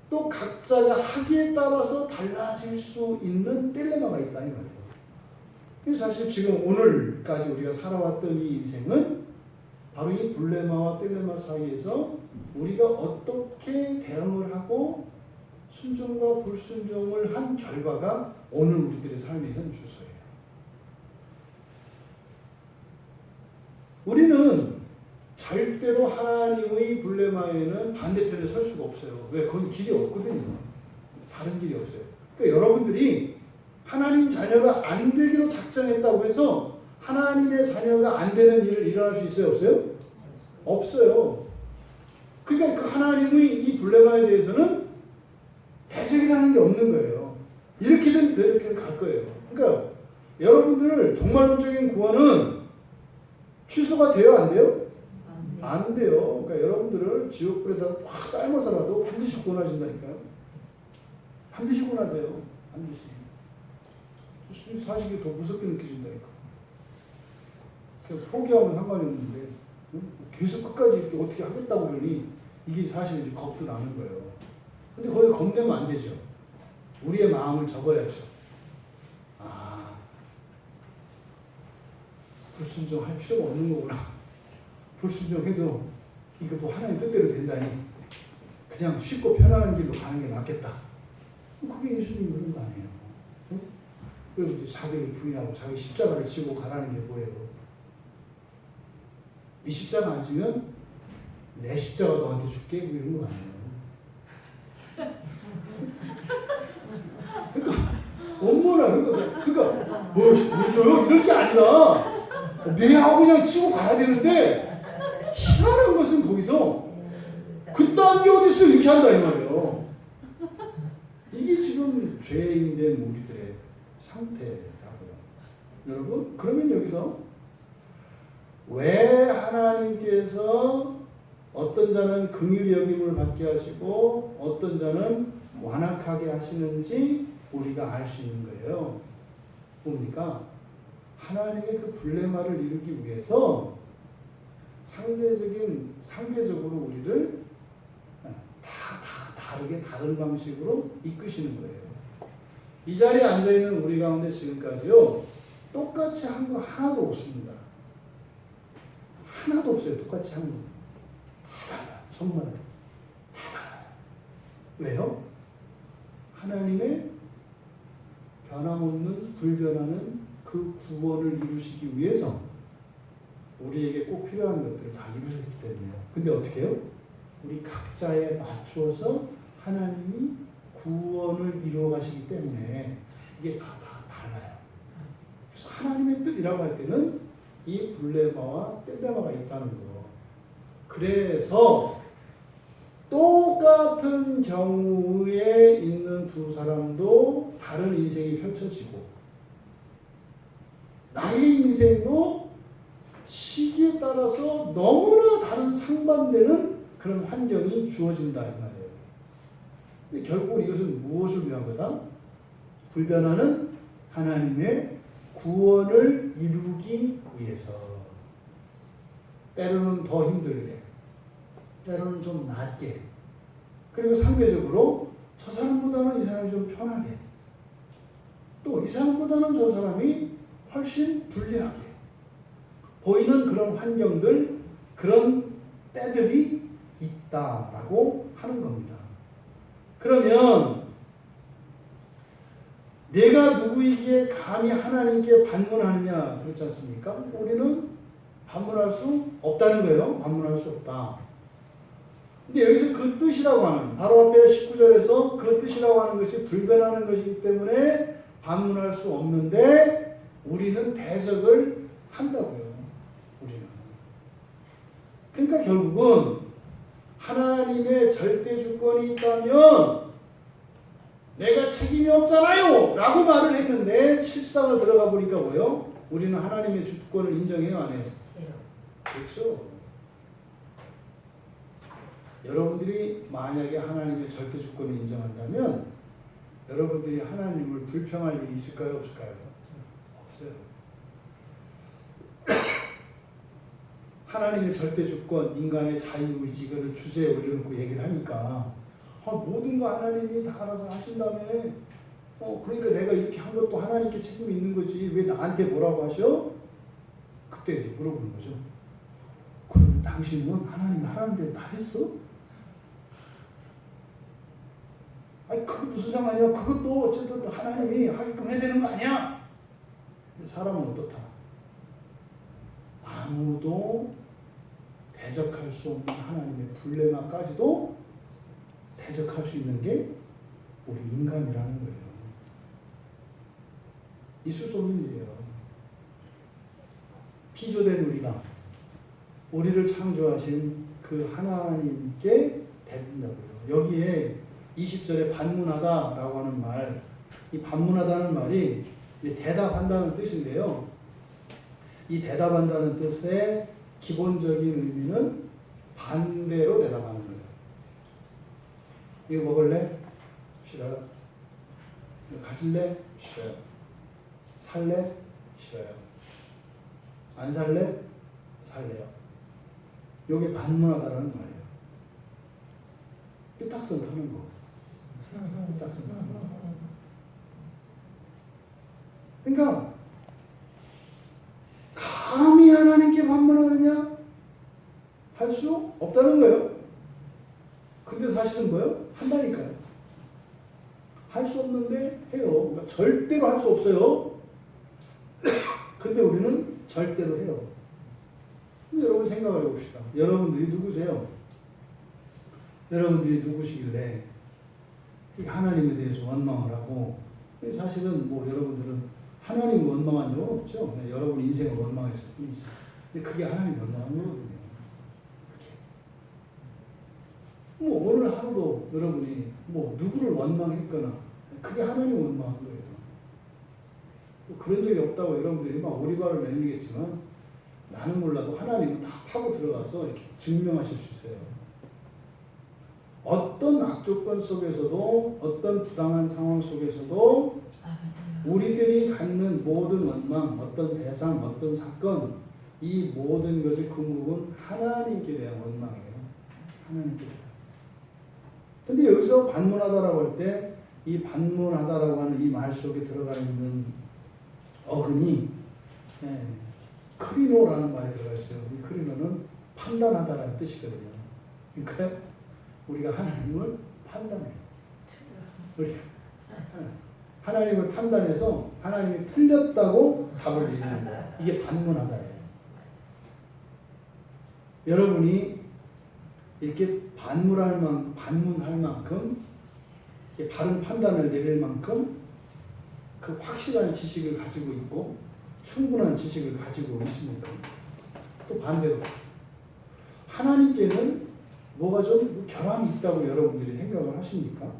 또 각자가 하기에 따라서 달라질 수 있는 딜레마가 있다 이 말이에요. 그래서 사실 지금 오늘까지 우리가 살아왔던 이 인생은 바로 이 블레마와 딜레마 사이에서 우리가 어떻게 대응을 하고 순종과 불순종을 한 결과가 오늘 우리들의 삶의 현 주소예요. 우리는 절대로 하나님의 블레마에는 반대편에 설 수가 없어요. 왜? 거기 길이 없거든요. 다른 길이 없어요. 그러니까 여러분들이 하나님 자녀가 안 되기로 작정했다고 해서 하나님의 자녀가 안 되는 일을 일어날 수 있어요? 없어요? 없어요. 그러니까 그 하나님의 이 블레마에 대해서는 대적이라는 게 없는 거예요. 이렇게든 저렇게든 갈 거예요. 그러니까 여러분들 종말론적인 구원은 취소가 돼요? 안 돼요? 안 돼요. 그러니까 여러분들을 지옥불에다 확 삶아서라도 반드시 구원하신다니까요. 반드시 구원하세요. 반드시. 사실이 더 무섭게 느껴진다니까. 그냥 포기하면 상관이 없는데 계속 끝까지 이렇게 어떻게 하겠다고 그러니 이게 사실 이제 겁도 나는 거예요. 근데 거기 겁내면 안 되죠. 우리의 마음을 접어야죠. 아, 불순종할 필요가 없는 거구나. 불순종해도 이거 뭐 하나님 뜻대로 된다니 그냥 쉽고 편안한 길로 가는 게 낫겠다. 그게 예수님 그런 거 아니에요. 응? 그리고 이제 자기를 부인하고 자기 십자가를 지고 가라는 게 뭐예요? 네 십자가 안 지면 내 십자가 너한테 줄게 뭐 이런 거 아니에요. 그러니까 엄마나 그러니까 뭐 줘요 이럴 게 아니라 내하고 그냥 치고 가야 되는데 희한한 것은 거기서 그딴 게 어딨어 이렇게 한다 이 말이에요. 이게 지금 죄인 된 우리들의 상태라고요. 여러분 그러면 여기서 왜 하나님께서 어떤 자는 긍휼히 여김을 받게 하시고 어떤 자는 완악하게 하시는지 우리가 알 수 있는 거예요. 뭡니까? 하나님의 그 블레마를 이루기 위해서 상대적으로 우리를 다 다르게 다른 방식으로 이끄시는 거예요. 이 자리에 앉아있는 우리 가운데 지금까지요 똑같이 한 거 하나도 없습니다. 하나도 없어요. 똑같이 한 거. 다 달라요. 정말 다 달라요. 왜요? 하나님의 변함없는 불변하는 그 구원을 이루시기 위해서 우리에게 꼭 필요한 것들을 다 이루셨기 때문에요. 근데 어떻게 해요? 우리 각자에 맞추어서 하나님이 구원을 이루어 가시기 때문에 이게 다 달라요. 그래서 하나님의 뜻이라고 할 때는 이 블레마와 떼데마가 있다는 거. 그래서 똑같은 경우에 있는 두 사람도 다른 인생이 펼쳐지고 나의 인생도 시기에 따라서 너무나 다른 상반되는 그런 환경이 주어진다 이 말이에요. 근데 결국 이것은 무엇을 위한 거다? 불변하는 하나님의 구원을 이루기 위해서. 때로는 더 힘들게, 때로는 좀 낫게, 그리고 상대적으로 저 사람보다는 이 사람이 좀 편하게, 또 이 사람보다는 저 사람이 훨씬 불리하게 보이는 그런 환경들, 그런 때들이 있다라고 하는 겁니다. 그러면 내가 누구에게 감히 하나님께 반문하느냐 그렇지 않습니까? 우리는 반문할 수 없다는 거예요. 반문할 수 없다. 근데 여기서 그 뜻이라고 하는, 바로 앞에 19절에서 그 뜻이라고 하는 것이 불변하는 것이기 때문에 반문할 수 없는데 우리는 대적을 한다고요. 우리는. 그러니까 결국은 하나님의 절대 주권이 있다면 내가 책임이 없잖아요 라고 말을 했는데 실상을 들어가 보니까 뭐요? 우리는 하나님의 주권을 인정해요 안 해요? 그렇죠. 여러분들이 만약에 하나님의 절대 주권을 인정한다면 여러분들이 하나님을 불평할 일이 있을까요? 없을까요? 없어요. 하나님의 절대 주권, 인간의 자유의지를 주제에 올려놓고 얘기를 하니까 모든 거 하나님이 다 알아서 하신다며. 그러니까 내가 이렇게 한 것도 하나님께 책임이 있는 거지. 왜 나한테 뭐라고 하셔? 그때 이제 물어보는 거죠. 그러면 당신은 하나님이 하라는 대로 다 했어? 아니 그게 무슨 상관이야? 그것도 어쨌든 하나님이 하게끔 해야 되는 거 아니야? 근데 사람은 어떻다? 아무도 대적할 수 없는 하나님의 블레마까지도 대적할 수 있는 게 우리 인간이라는 거예요. 있을 수 없는 일이에요. 피조된 우리가 우리를 창조하신 그 하나님께 대든다고요. 여기에 20절에 반문하다라고 하는 말, 이 반문하다는 말이 대답한다는 뜻인데요. 이 대답한다는 뜻의 기본적인 의미는 반대로 대답하는 거예요. 이거 먹을래? 싫어요. 이거 가질래? 싫어요. 살래? 싫어요. 안 살래? 살래요. 요게 반문하다라는 말이에요. 삐딱선 하는 거. 삐딱선 하는 거. 그러니까 감히 하나님께 반문하느냐? 할 수 없다는 거예요. 근데 사실은 뭐예요? 한다니까요. 할 수 없는데 해요. 그러니까 절대로 할 수 없어요. 근데 우리는 절대로 해요. 여러분 생각을 해봅시다. 여러분들이 누구세요? 여러분들이 누구시길래 하나님에 대해서 원망을 하고, 사실은 뭐 여러분들은 하나님 원망한 적은 없죠. 여러분 인생을 원망했을 뿐이지. 근데 그게 하나님 원망한 거거든요. 그게. 뭐 오늘 하루도 여러분이 뭐 누구를 원망했거나 그게 하나님 원망한 거예요. 뭐 그런 적이 없다고 여러분들이 막 오리발을 내밀겠지만 나는 몰라도 하나님은 다 파고 들어가서 이렇게 증명하실 수 있어요. 어떤 악조건 속에서도 어떤 부당한 상황 속에서도 우리들이 갖는 모든 원망, 어떤 대상, 어떤 사건, 이 모든 것의 근국은 하나님께 대한 원망이에요. 하나님께 대한. 근데 여기서 반문하다라고 할 때 이 반문하다라고 하는 이 말 속에 들어가 있는 어근이 크리노라는 말이 들어가 있어요. 이 크리노는 판단하다라는 뜻이거든요. 그러니까 우리가 하나님을 판단해요. 우리가 하나님을 판단해서 하나님이 틀렸다고 답을 내리는 거예요. 이게 반문하다예요. 여러분이 이렇게 반문할 만큼 바른 판단을 내릴 만큼 그 확실한 지식을 가지고 있고 충분한 지식을 가지고 있습니까? 또 반대로 하나님께는 뭐가 좀 결함이 있다고 여러분들이 생각을 하십니까?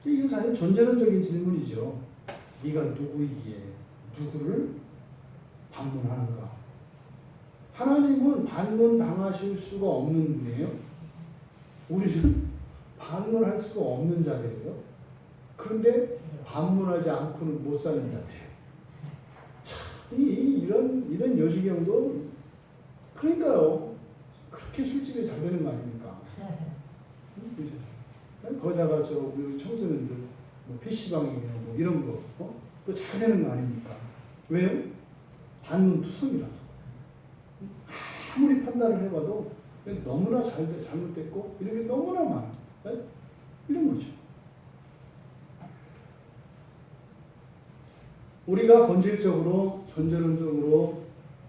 이건 사실 존재론적인 질문이죠. 네가 누구이기에 누구를 반문하는가? 하나님은 반문당하실 수가 없는 분이에요. 우리는 반문할 수가 없는 자들이에요. 그런데 반문하지 않고는 못 사는 자들이에요. 참, 이런 요지경도 그러니까요. 그렇게 술집이 잘 되는 거 아닙니까? 거기다가 우리 청소년들 뭐 PC방이며 뭐 이런 거, 그거 잘 되는 거 아닙니까? 왜요? 반문투성이라서. 아무리 판단을 해봐도 너무나 잘못됐고 이런 게 너무나 많아. 네? 이런 거죠. 우리가 본질적으로 존재론적으로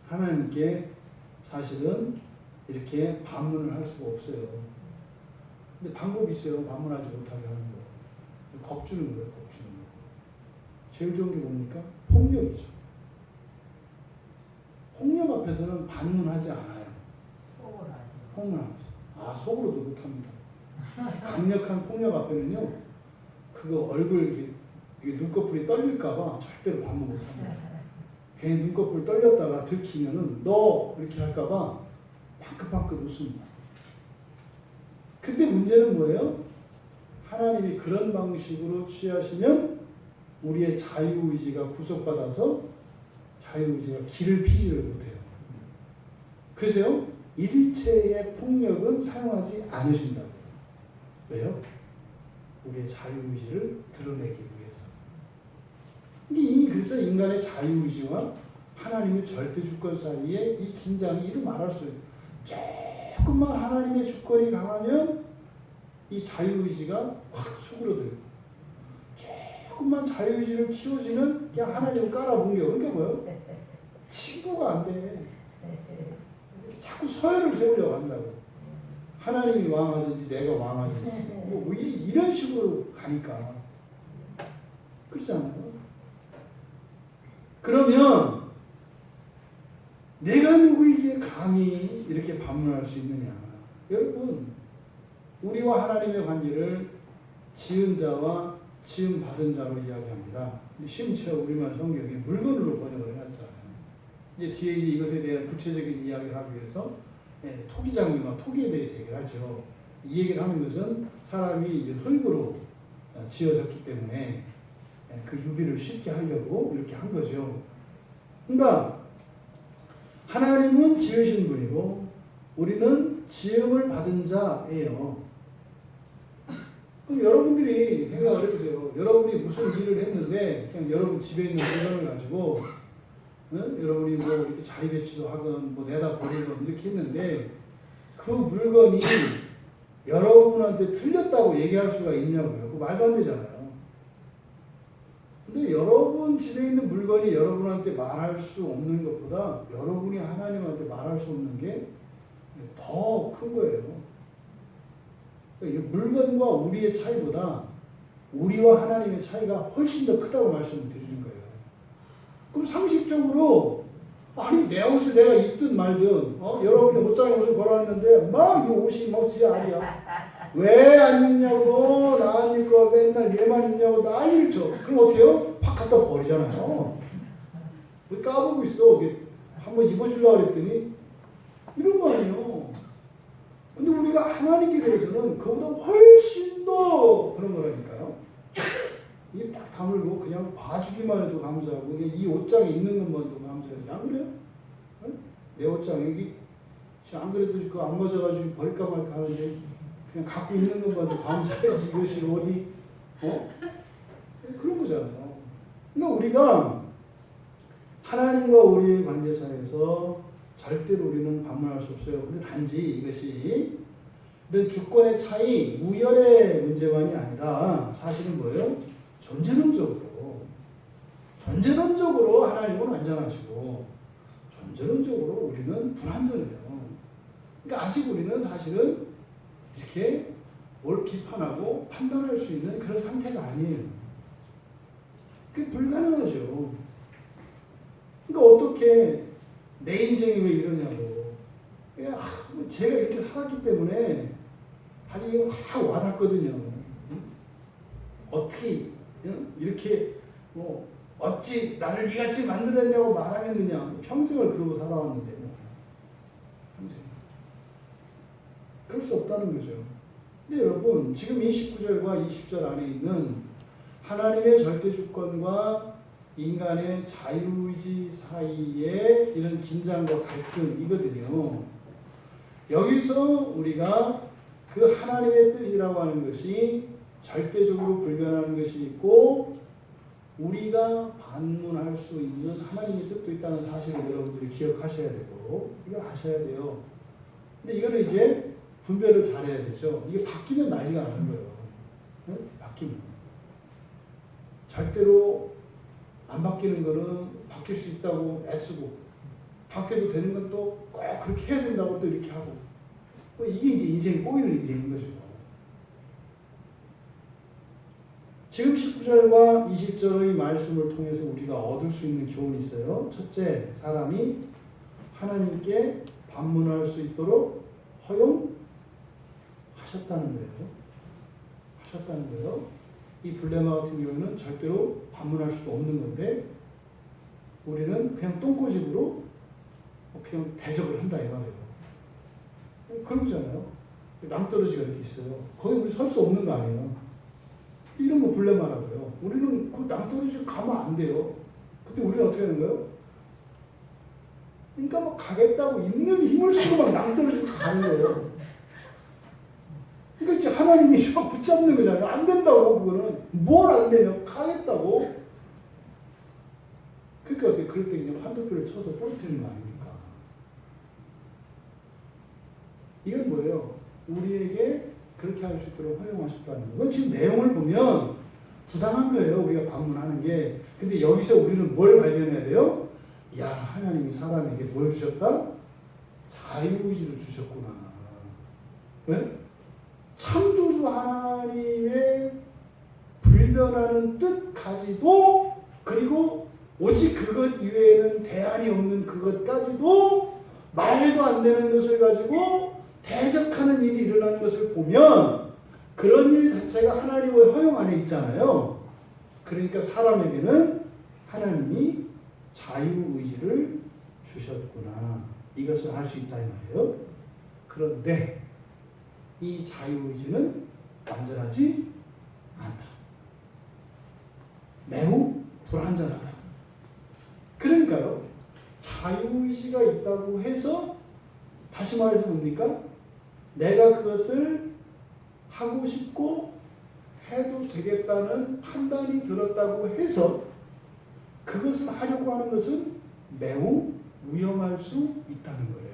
하나님께 사실은 이렇게 반문을 할 수가 없어요. 근데 방법이 있어요. 반문하지 못하게 하는 거. 겁주는 거예요. 겁주는 거. 제일 좋은 게 뭡니까? 폭력이죠. 폭력 앞에서는 반문하지 않아요. 속으로 하죠. 폭력하면서. 속으로도 못합니다. 강력한 폭력 앞에는요. 그거 얼굴 이게 눈꺼풀이 떨릴까봐 절대로 반문 못합니다. 괜히 눈꺼풀 떨렸다가 들키면은 너 이렇게 할까봐 방긋방긋 웃습니다. 근데 문제는 뭐예요? 하나님이 그런 방식으로 취하시면 우리의 자유의지가 구속받아서 자유의지가 길을 피지를 못해요. 그래서요, 일체의 폭력은 사용하지 않으신다고요. 왜요? 우리의 자유의지를 드러내기 위해서. 그래서 인간의 자유의지와 하나님의 절대주권 사이에 이 긴장이 이루 말할 수 있어요. 조금만 하나님의 주권이 강하면 이 자유의지가 확 수그러들어요. 조금만 자유의지를 키워지는 그냥 하나님을 깔아뭉겨. 그러니까 뭐예요? 친구가 안 돼. 자꾸 서열을 세우려고 한다고. 하나님이 왕하든지 내가 왕하든지 뭐 이런 식으로 가니까. 그렇잖아요. 그러면 내가 누구에게 감히 이렇게 반문할 수 있느냐? 여러분, 우리와 하나님의 관계를 지은 자와 지음 받은 자로 이야기합니다. 심지어 우리말 성경에 물건으로 번역을 해놨잖아요. 이제 뒤에 이것에 대한 구체적인 이야기를 하기 위해서 토기장이나 토기에 대해서 얘기를 하죠. 이 얘기를 하는 것은 사람이 이제 흙으로 지어졌기 때문에 그 유비를 쉽게 하려고 이렇게 한 거죠. 그러니까 하나님은 지으신 분이고 우리는 지음을 받은 자예요. 그럼 여러분들이 생각을 해보세요. 여러분이 무슨 일을 했는데 그냥 여러분 집에 있는 물건을 가지고 여러분이 뭐 이렇게 자리 배치도 하건 뭐 내다 버리건 이렇게 했는데 그 물건이 여러분한테 틀렸다고 얘기할 수가 있냐고요. 그거 말도 안 되잖아요. 근데 여러분 집에 있는 물건이 여러분한테 말할 수 없는 것보다 여러분이 하나님한테 말할 수 없는 게 더 큰 거예요. 물건과 우리의 차이보다 우리와 하나님의 차이가 훨씬 더 크다고 말씀을 드리는 거예요. 그럼 상식적으로 아니 내 옷을 내가 입든 말든 여러분이 옷장에 옷을 걸어놨는데 막 이 옷이 막 진짜 아니야. 왜 안 입냐고 나 안 입고 맨날 얘만 입냐고 난리를 쳐. 그럼 어떻게 해요? 팍 갖다 버리잖아요. 왜 까보고 있어? 한번 입어주려고 그랬더니 이런 거 아니에요. 근데 우리가 하나님께 대해서는 그보다 훨씬 더 그런 거라니까요. 이게 딱 다물고 그냥 봐주기만 해도 감사하고 이 옷장에 있는 것만도 감사해요. 안 그래요? 내 옷장에 여기 안 그래도 그거 안 맞아가지고 버릴까 말까 하는데 그냥 갖고 있는 것만도 감사해야지. 이것이 어디 그런 거잖아요. 그러니까 우리가 하나님과 우리의 관계 사이에서 절대로 우리는 반문할 수 없어요. 근데 단지 이것이 이런 주권의 차이, 우열의 문제만이 아니라 사실은 뭐예요? 존재론적으로 하나님은 완전하시고 존재론적으로 우리는 불완전해요. 그러니까 아직 우리는 사실은 이렇게 뭘 비판하고 판단할 수 있는 그런 상태가 아니에요. 그게 불가능하죠. 그러니까 어떻게 내 인생이 왜 이러냐고. 그러니까 제가 이렇게 살았기 때문에 아주 이게 확 와닿거든요. 어떻게 이렇게 뭐 어찌 나를 이같이 만들었냐고 말하겠느냐. 평생을 그러고 살아왔는데 평생. 그럴 수 없다는 거죠. 근데 여러분 지금 이 19절과 20절 안에 있는 하나님의 절대 주권과 인간의 자유의지 사이에 이런 긴장과 갈등이거든요. 여기서 우리가 그 하나님의 뜻이라고 하는 것이 절대적으로 불변하는 것이 있고 우리가 반문할 수 있는 하나님의 뜻도 있다는 사실을 여러분들이 기억하셔야 되고 이걸 아셔야 돼요. 근데 이거는 이제 분별을 잘해야 되죠. 이게 바뀌면 난리가 나는 거예요. 네? 바뀌면. 절대로 안 바뀌는 거는 바뀔 수 있다고 애쓰고 바뀌어도 되는 건 또 꼭 그렇게 해야 된다고 또 이렇게 하고 이게 이제 인생이 꼬이는 인생인 거죠. 지금 19절과 20절의 말씀을 통해서 우리가 얻을 수 있는 교훈이 있어요. 첫째, 사람이 하나님께 반문할 수 있도록 허용하셨다는 거예요. 하셨다는 거예요. 이 블레마 같은 경우는 절대로 반문할 수가 없는 건데 우리는 그냥 똥꼬집으로 그냥 대적을 한다 이 말이에요. 그러잖아요. 낭떠러지가 이렇게 있어요. 거기 우리 설 수 없는 거 아니에요. 이런 거 블레마라고요. 우리는 그 낭떠러지 가면 안 돼요. 근데 우리는 어떻게 하는 거예요? 그러니까 막 가겠다고 있는 힘을 쓰고 막 낭떠러지로 가는 거예요. 그러니까 이제 하나님이 막 붙잡는 거잖아요. 안 된다고 그거는. 뭘 안 되냐? 가겠다고. 그러니까 어떻게 그럴 때 그냥 한두 표를 쳐서 떨어뜨리는 거 아닙니까? 이건 뭐예요? 우리에게 그렇게 할 수 있도록 허용하셨다는 건 지금 내용을 보면 부당한 거예요. 우리가 반문하는 게. 근데 여기서 우리는 뭘 발견해야 돼요? 야, 하나님이 사람에게 뭘 주셨다? 자유의지를 주셨구나. 왜? 창조주 하나님의 불변하는 뜻까지도 그리고 오직 그것 이외에는 대안이 없는 그것까지도 말도 안 되는 것을 가지고 대적하는 일이 일어나는 것을 보면 그런 일 자체가 하나님의 허용 안에 있잖아요. 그러니까 사람에게는 하나님이 자유의지를 주셨구나. 이것을 알 수 있다 이 말이에요. 그런데 이 자유의지는 완전하지 않다. 매우 불완전하다. 그러니까요. 자유의지가 있다고 해서 다시 말해서 뭡니까? 내가 그것을 하고 싶고 해도 되겠다는 판단이 들었다고 해서 그것을 하려고 하는 것은 매우 위험할 수 있다는 거예요.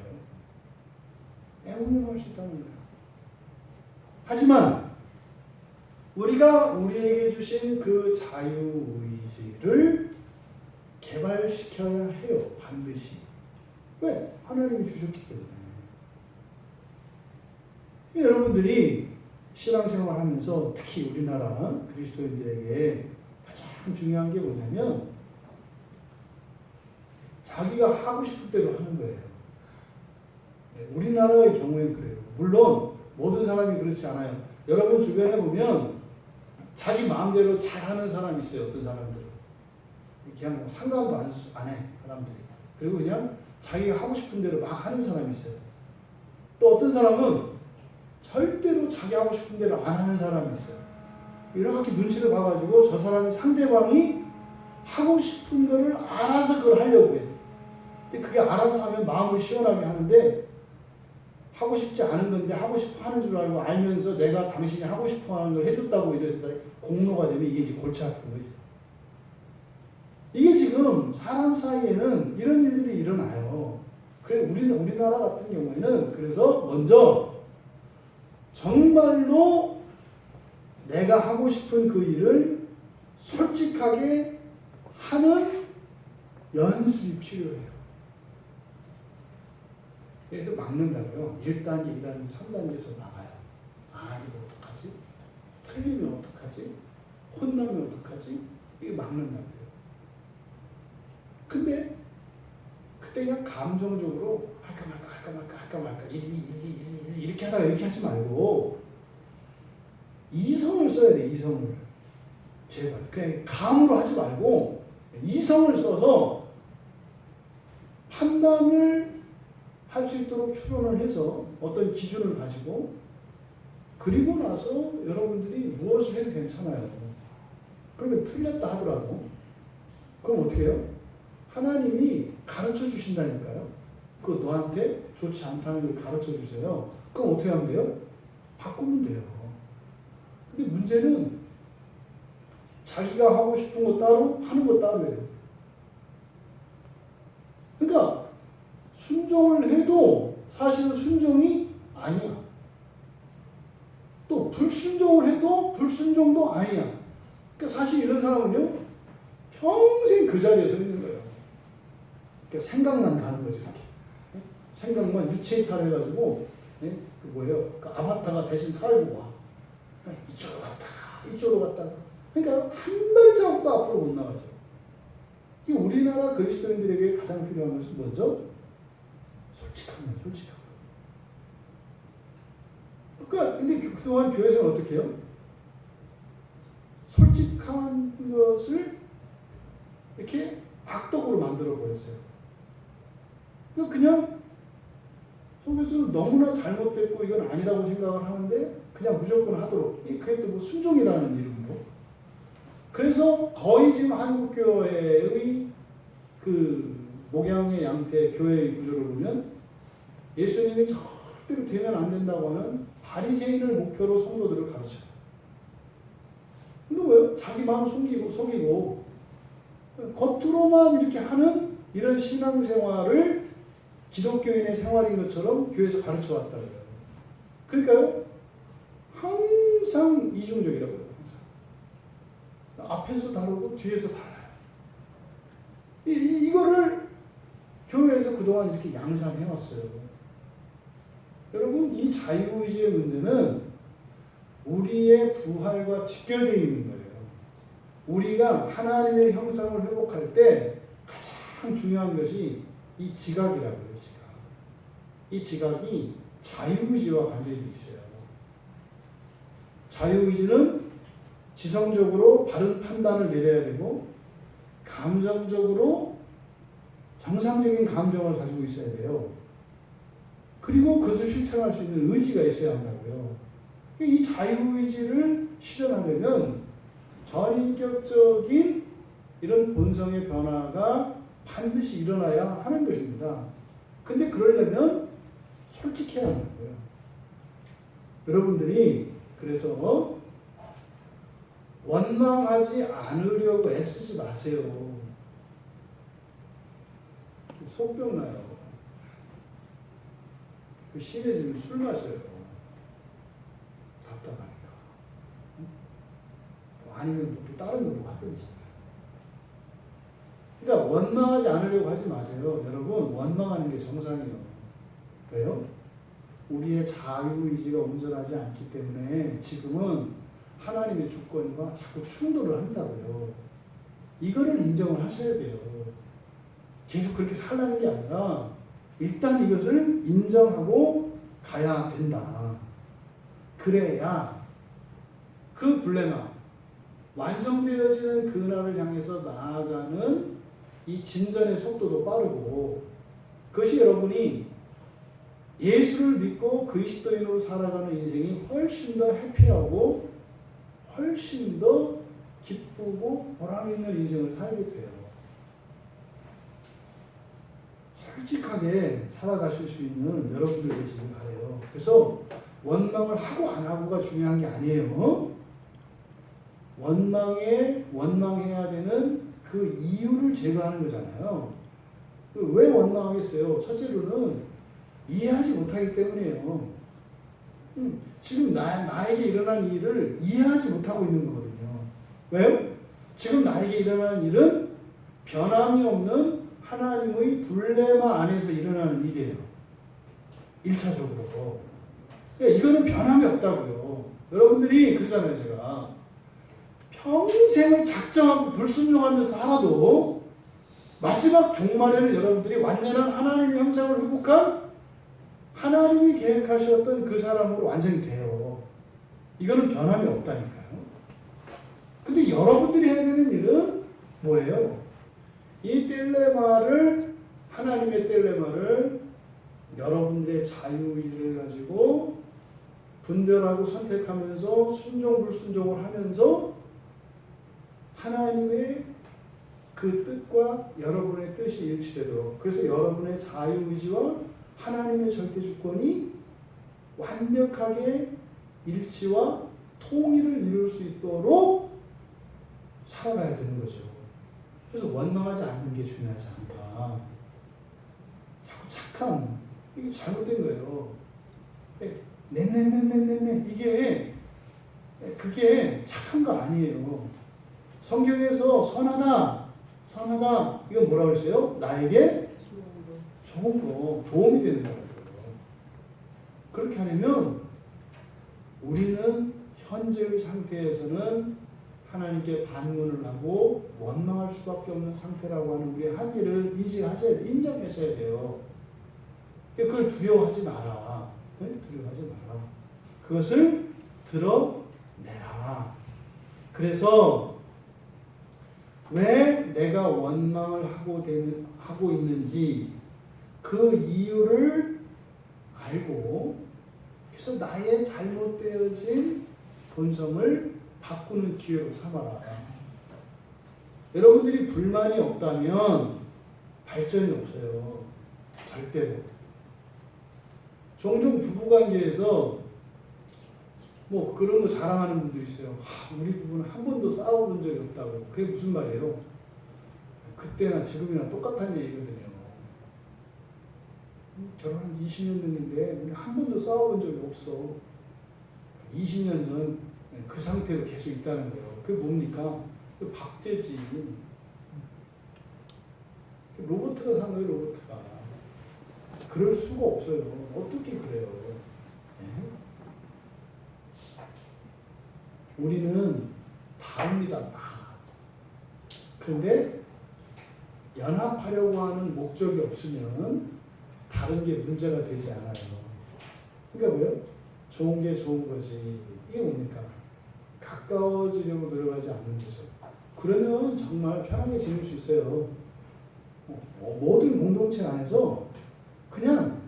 매우 위험할 수 있다는 거예요. 하지만 우리가 우리에게 주신 그 자유의지를 개발시켜야 해요. 반드시. 왜? 하나님이 주셨기 때문에. 여러분들이 신앙생활 하면서 특히 우리나라 그리스도인들에게 가장 중요한 게 뭐냐면 자기가 하고 싶은 대로 하는 거예요. 우리나라의 경우엔 그래요. 물론 모든 사람이 그렇지 않아요. 여러분 주변에 보면 자기 마음대로 잘하는 사람이 있어요. 어떤 사람들은. 그냥 상관도 안 해. 사람들이. 그리고 그냥 자기가 하고 싶은 대로 막 하는 사람이 있어요. 또 어떤 사람은 절대로 자기 하고 싶은 대로 안 하는 사람이 있어요. 이렇게 눈치를 봐가지고 저 사람이 상대방이 하고 싶은 거를 알아서 그걸 하려고 해요. 근데 그게 알아서 하면 마음을 시원하게 하는데 하고 싶지 않은 건데 하고 싶어 하는 줄 알고 알면서 내가 당신이 하고 싶어 하는 걸 해줬다고 이래서 공로가 되면 이게 이제 골치 아픈 거죠. 이게 지금 사람 사이에는 이런 일들이 일어나요. 그래 우리나라 같은 경우에는 그래서 먼저 정말로 내가 하고 싶은 그 일을 솔직하게 하는 연습이 필요해요. 그래서 막는다고요. 1단계, 2단계, 3단계에서 나가요. 아, 이거 어떡하지? 틀리면 어떡하지? 혼나면 어떡하지? 이게 막는다고요. 근데 그때 그냥 감정적으로 할까 말까 1, 2 이렇게 하다가 이렇게 하지 말고 이성을 써야 돼. 이성을. 제발. 그냥 감으로 하지 말고 이성을 써서 판단을 할 수 있도록 추론을 해서 어떤 기준을 가지고 그리고 나서 여러분들이 무엇을 해도 괜찮아요. 그러면 틀렸다 하더라도 그럼 어떻게 해요? 하나님이 가르쳐 주신다니까요. 그거 너한테 좋지 않다는 걸 가르쳐 주세요. 그럼 어떻게 하면 돼요? 바꾸면 돼요. 근데 문제는 자기가 하고 싶은 거 따로 하는 거 따로예요. 그러니까 순종을 해도 사실은 순종이 아니야. 또 불순종을 해도 불순종도 아니야. 그러니까 사실 이런 사람은요 평생 그 자리에 서 있는 거예요. 그러니까 생각만 가는 거죠. 이렇게. 생각만 유체이탈해가지고 그 뭐예요? 그 아바타가 대신 살고 와. 이쪽으로 갔다가 이쪽으로 갔다가. 그러니까 한 발자국도 앞으로 못 나가죠. 이 우리나라 그리스도인들에게 가장 필요한 것은 먼저 솔직한 거예요. 솔직한 거. 그러니까 근데 그동안 교회에서는 어떻게 해요? 솔직한 것을 이렇게 악덕으로 만들어 버렸어요. 그냥 속에서는 너무나 잘못됐고 이건 아니라고 생각을 하는데 그냥 무조건 하도록. 그게 또 뭐 순종이라는 이름으로. 그래서 거의 지금 한국 교회의 그 목양의 양태 교회의 구조를 보면 예수님이 절대로 되면 안 된다고 하는 바리새인을 목표로 성도들을 가르쳐요. 근데 뭐예요? 자기 마음 속이고 겉으로만 이렇게 하는 이런 신앙생활을 기독교인의 생활인 것처럼 교회에서 가르쳐 왔다고요. 그러니까요, 항상 이중적이라고요. 항상. 앞에서 다르고 뒤에서 달라요. 이거를 교회에서 그동안 이렇게 양산해왔어요. 여러분, 이 자유의지의 문제는 우리의 부활과 직결되어 있는 거예요. 우리가 하나님의 형상을 회복할 때 가장 중요한 것이 이 지각이라고요. 지각. 이 지각이 자유의지와 관련이 있어요. 자유의지는 지성적으로 바른 판단을 내려야 되고 감정적으로 정상적인 감정을 가지고 있어야 돼요. 그리고 그것을 실천할 수 있는 의지가 있어야 한다고요. 이 자유의지를 실현하려면 전인격적인 이런 본성의 변화가 반드시 일어나야 하는 것입니다. 근데 그러려면 솔직해야 한다고요. 여러분들이 그래서 원망하지 않으려고 애쓰지 마세요. 속병 나요. 그 심해지면 술 마셔요. 답답하니까. 아니면 또 다른 걸로 하든지. 그러니까 원망하지 않으려고 하지 마세요. 여러분, 원망하는 게 정상이에요. 왜요? 우리의 자유의지가 온전하지 않기 때문에 지금은 하나님의 주권과 자꾸 충돌을 한다고요. 이거를 인정을 하셔야 돼요. 계속 그렇게 살라는 게 아니라 일단 이것을 인정하고 가야 된다. 그래야 그 블레마, 완성되어지는 그날을 향해서 나아가는 이 진전의 속도도 빠르고, 그것이 여러분이 예수를 믿고 그리스도인으로 살아가는 인생이 훨씬 더 해피하고 훨씬 더 기쁘고 보람 있는 인생을 살게 돼요. 솔직하게 살아가실 수 있는 여러분들 되시길 바라요. 그래서 원망을 하고 안 하고가 중요한 게 아니에요. 원망해야 되는 그 이유를 제거하는 거잖아요. 왜 원망하겠어요? 첫째로는 이해하지 못하기 때문이에요. 지금 나에게 일어난 일을 이해하지 못하고 있는 거거든요. 왜요? 지금 나에게 일어나는 일은 변함이 없는 하나님의 블레마 안에서 일어나는 일이에요. 1차적으로. 이거는 변함이 없다고요. 여러분들이 그러잖아요, 제가. 평생을 작정하고 불순종하면서 살아도 마지막 종말에는 여러분들이 완전한 하나님의 형상을 회복한 하나님이 계획하셨던 그 사람으로 완전히 돼요. 이거는 변함이 없다니까요. 근데 여러분들이 해야 되는 일은 뭐예요? 이 딜레마를, 하나님의 딜레마를 여러분들의 자유의지를 가지고 분별하고 선택하면서 순종 불순종을 하면서 하나님의 그 뜻과 여러분의 뜻이 일치되도록, 그래서 여러분의 자유의지와 하나님의 절대 주권이 완벽하게 일치와 통일을 이룰 수 있도록 살아가야 되는 거죠. 그래서 원망하지 않는 게 중요하지 않다. 자꾸 착한, 이게 잘못된 거예요. 네. 그게 착한 거 아니에요. 성경에서 선하다, 이건 뭐라고 했어요? 나에게 좋은 거, 도움이 되는 거예요. 그렇게 하려면 우리는 현재의 상태에서는 하나님께 반문을 하고 원망할 수밖에 없는 상태라고 하는 우리의 한계를 인지하셔야 돼요. 인정하셔야 돼요. 그걸 두려워하지 마라. 두려워하지 마라. 그것을 드러내라. 그래서 왜 내가 원망을 하고 있는지 그 이유를 알고, 그래서 나의 잘못되어진 본성을 바꾸는 기회로 삼아라. 여러분들이 불만이 없다면 발전이 없어요. 절대로. 종종 부부관계에서 뭐 그런 거 자랑하는 분들이 있어요. 우리 부부는 한 번도 싸워본 적이 없다고. 그게 무슨 말이에요? 그때나 지금이나 똑같다는 얘기거든요. 결혼한 지 20년 됐는데 우리 한 번도 싸워본 적이 없어. 20년 전 그 상태로 계속 있다는 거예요. 그게 뭡니까? 그 박제지. 로봇가 산 거예요, 로봇가. 그럴 수가 없어요. 어떻게 그래요? 네? 우리는 다릅니다. 다. 그런데 연합하려고 하는 목적이 없으면 다른 게 문제가 되지 않아요. 그러니까 뭐요? 좋은 게 좋은 거지. 이게 뭡니까? 가까워지려고 노력하지 않는 거죠. 그러면 정말 편하게 지낼 수 있어요. 모든 공동체 안에서 그냥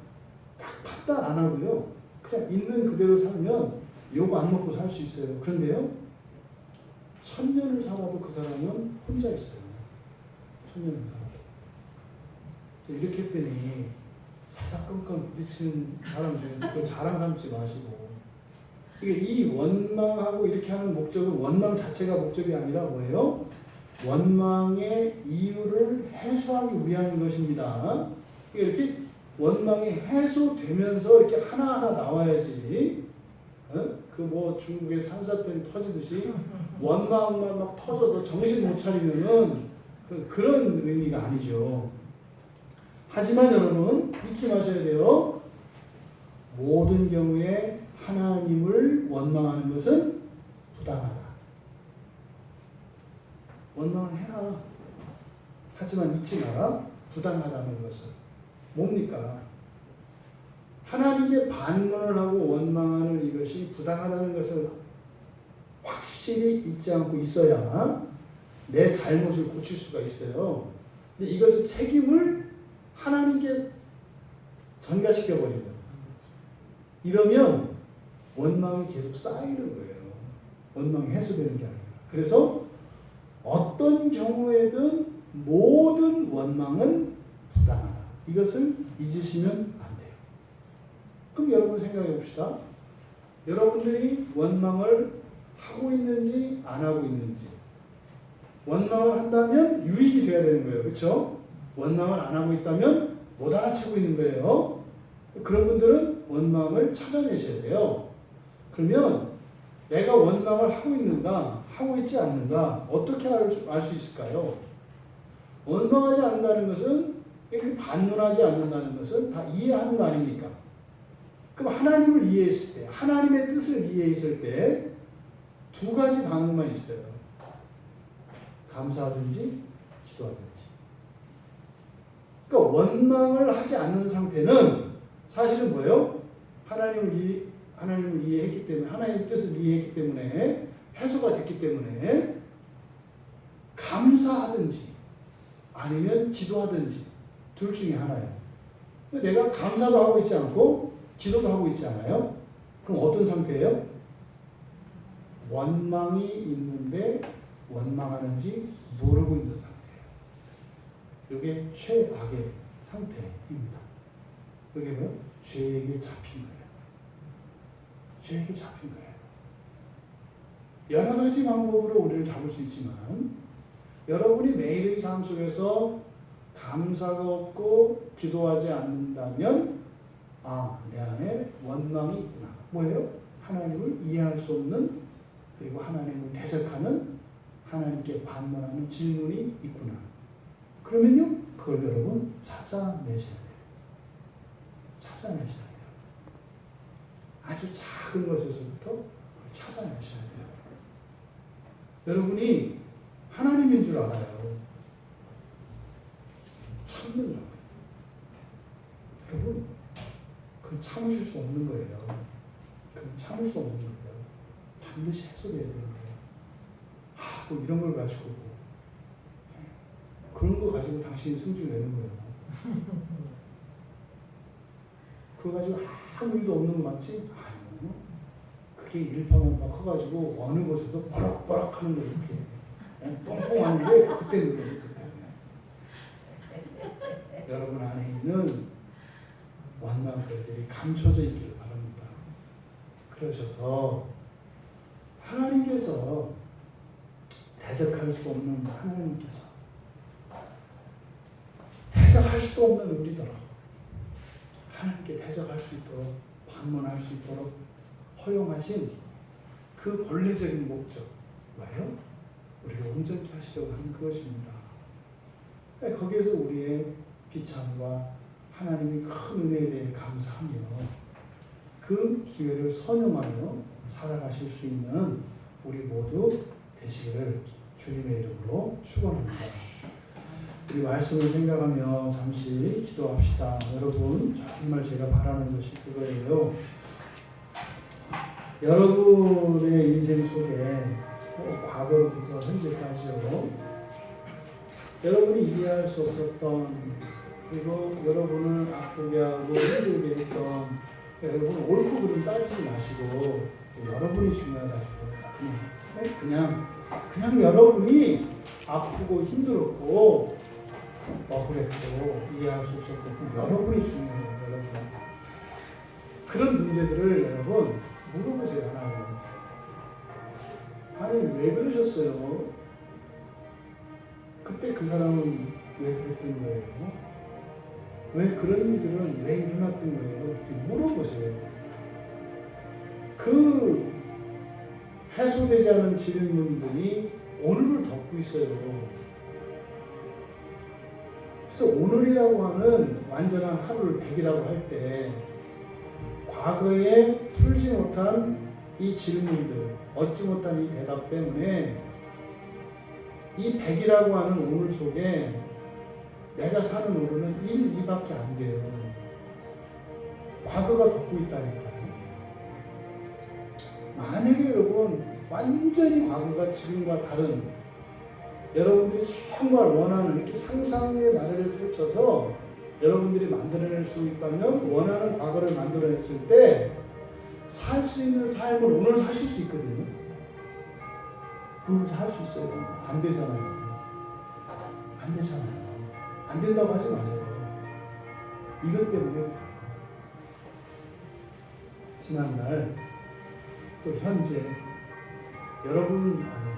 딱 판단 안 하고요. 그냥 있는 그대로 살면 욕 안 먹고 살 수 있어요. 그런데요. 1000년을 살아도 그 사람은 혼자 있어요. 1000년을 살아도. 이렇게 했더니 사사건건 부딪히는 사람 중에 그걸 자랑 삼지 마시고 이게 이 원망하고 이렇게 하는 목적은 원망 자체가 목적이 아니라 뭐예요? 원망의 이유를 해소하기 위한 것입니다. 이렇게 원망이 해소되면서 이렇게 하나하나 나와야지. 그 뭐 중국의 산사태 터지듯이 원망만 막 터져서 정신 못 차리면은 그런 의미가 아니죠. 하지만 여러분 잊지 마셔야 돼요. 모든 경우에 하나님을 원망하는 것은 부당하다. 원망은 해라. 하지만 잊지 마라. 부당하다는 것은 뭡니까? 하나님께 반문을 하고 원망하는 이것이 부당하다는 것을 확실히 잊지 않고 있어야 내 잘못을 고칠 수가 있어요. 근데 이것을 책임을 하나님께 전가시켜버리면 이러면 원망이 계속 쌓이는 거예요. 원망이 해소되는 게 아니라. 그래서 어떤 경우에든 모든 원망은 부당하다. 이것을 잊으시면 안 돼요. 그럼 여러분 생각해 봅시다. 여러분들이 원망을 하고 있는지 안 하고 있는지. 원망을 한다면 유익이 돼야 되는 거예요. 그렇죠? 원망을 안 하고 있다면 못 알아채고 있는 거예요. 그런 분들은 원망을 찾아내셔야 돼요. 그러면 내가 원망을 하고 있는가 하고 있지 않는가 어떻게 알 수 있을까요? 원망하지 않는다는 것은 이렇게 반문하지 않는다는 것은 다 이해하는 거 아닙니까? 그럼 하나님을 이해했을 때 하나님의 뜻을 이해했을 때 두 가지 반응만 있어요. 감사하든지 기도하든지. 그러니까 원망을 하지 않는 상태는 사실은 뭐예요? 하나님을 이해했기 때문에 하나님의 뜻을 이해했기 때문에 해소가 됐기 때문에 감사하든지 아니면 기도하든지 둘 중에 하나예요. 내가 감사도 하고 있지 않고 기도도 하고 있지 않아요? 그럼 어떤 상태예요? 원망이 있는데 원망하는지 모르고 있는 상태예요. 이게 최악의 상태입니다. 이게 뭐예요? 죄에게 잡힌 거예요. 죄에게 잡힌 거예요. 여러 가지 방법으로 우리를 잡을 수 있지만 여러분이 매일의 삶 속에서 감사가 없고 기도하지 않는다면 내 안에 원망이 있구나. 뭐예요? 하나님을 이해할 수 없는 그리고 하나님을 대적하는 하나님께 반문하는 질문이 있구나. 그러면요, 그걸 여러분 찾아내셔야 돼요. 찾아내셔야 돼요. 아주 작은 것에서부터 찾아내셔야 돼요. 여러분이 하나님인 줄 알아요. 참는 거예요. 여러분, 그건 참으실 수 없는 거예요. 그건 참을 수 없는 거예요. 반드시 해소돼야 되는 거예요. 뭐 이런 걸 가지고 그런 거 가지고 당신이 승질 내는 거예요. 그거 가지고 아무 일도 없는 거 맞지? 아니요. 그게 일파만 막 커가지고 어느 곳에서 버럭버럭 하는 거예요. 이렇게 뻥뻥 하는데 그때는 그래요. 여러분 안에 있는 원망들이 감춰져 있기를 바랍니다. 그러셔서 하나님께서 대적할 수 없는 하나님께서 대적할 수도 없는 우리더러 하나님께 대적할 수 있도록 반문할 수 있도록 허용하신 그 본래적인 목적 뭐예요? 우리를 온전케 하시려고 하는 그것입니다. 거기에서 우리의 비참과 하나님의 큰 은혜에 대해 감사하며 그 기회를 선용하며 살아가실 수 있는 우리 모두 되시기를 주님의 이름으로 축원합니다. 우리 말씀을 생각하며 잠시 기도합시다. 여러분, 정말 제가 바라는 것이 그거예요. 여러분의 인생 속에 과거로부터 현재까지요. 여러분이 이해할 수 없었던 그리고 여러분을 아프게 하고 힘들게 했던 여러분 옳고 그름 따지지 마시고 여러분이 중요하다고 그냥 여러분이 아프고 힘들었고 억울했고 이해할 수 없었고 여러분이 중요해요. 여러분 그런 문제들을 여러분 물어보세요. 하나님 왜 그러셨어요? 그때 그 사람은 왜 그랬던 거예요? 왜 그런 일들은 왜 일어났던 거예요? 이렇게 물어보세요. 그 해소되지 않은 질문들이 오늘을 덮고 있어요. 그래서 오늘이라고 하는 완전한 하루를 100이라고 할 때 과거에 풀지 못한 이 질문들, 얻지 못한 이 대답 때문에 이 100이라고 하는 오늘 속에 내가 사는 오늘은 1, 2밖에 안 돼요. 과거가 덮고 있다니까요. 만약에 여러분 완전히 과거가 지금과 다른 여러분들이 정말 원하는 이렇게 상상의 나래를 펼쳐서 여러분들이 만들어낼 수 있다면 원하는 과거를 만들어냈을 때 살 수 있는 삶을 오늘 사실 수 있거든요. 오늘 할 수 있어요. 안 되잖아요. 안 되잖아요. 안 된다고 하지 마세요. 이것 때문에 지난날 또 현재 여러분 안에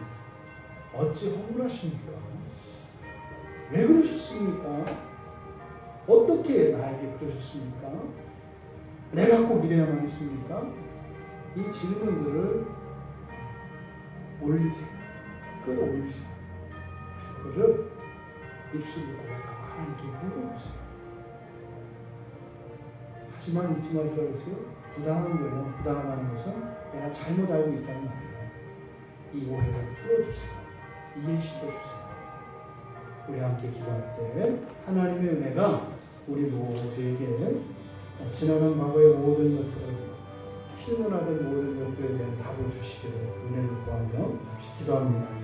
어찌 허물하십니까? 왜 그러셨습니까? 어떻게 나에게 그러셨습니까? 내가 꼭 이래야만 했습니까? 이 질문들을 올리세요. 끌어올리세요. 그거를 입술로 고백하고 하나님께 물어보세요. 하지만 잊지 마시라고 했어요. 부당한 거예요. 부당하다는 것은 내가 잘못 알고 있다는 말이에요. 이 오해를 풀어주세요. 이해시켜주세요. 우리 함께 기도할 때 하나님의 은혜가 우리 모두에게 지나간 과거의 모든 것들을 실문하던 모든 것들에 대한 답을 주시기를 은혜를 구하며 기도합니다.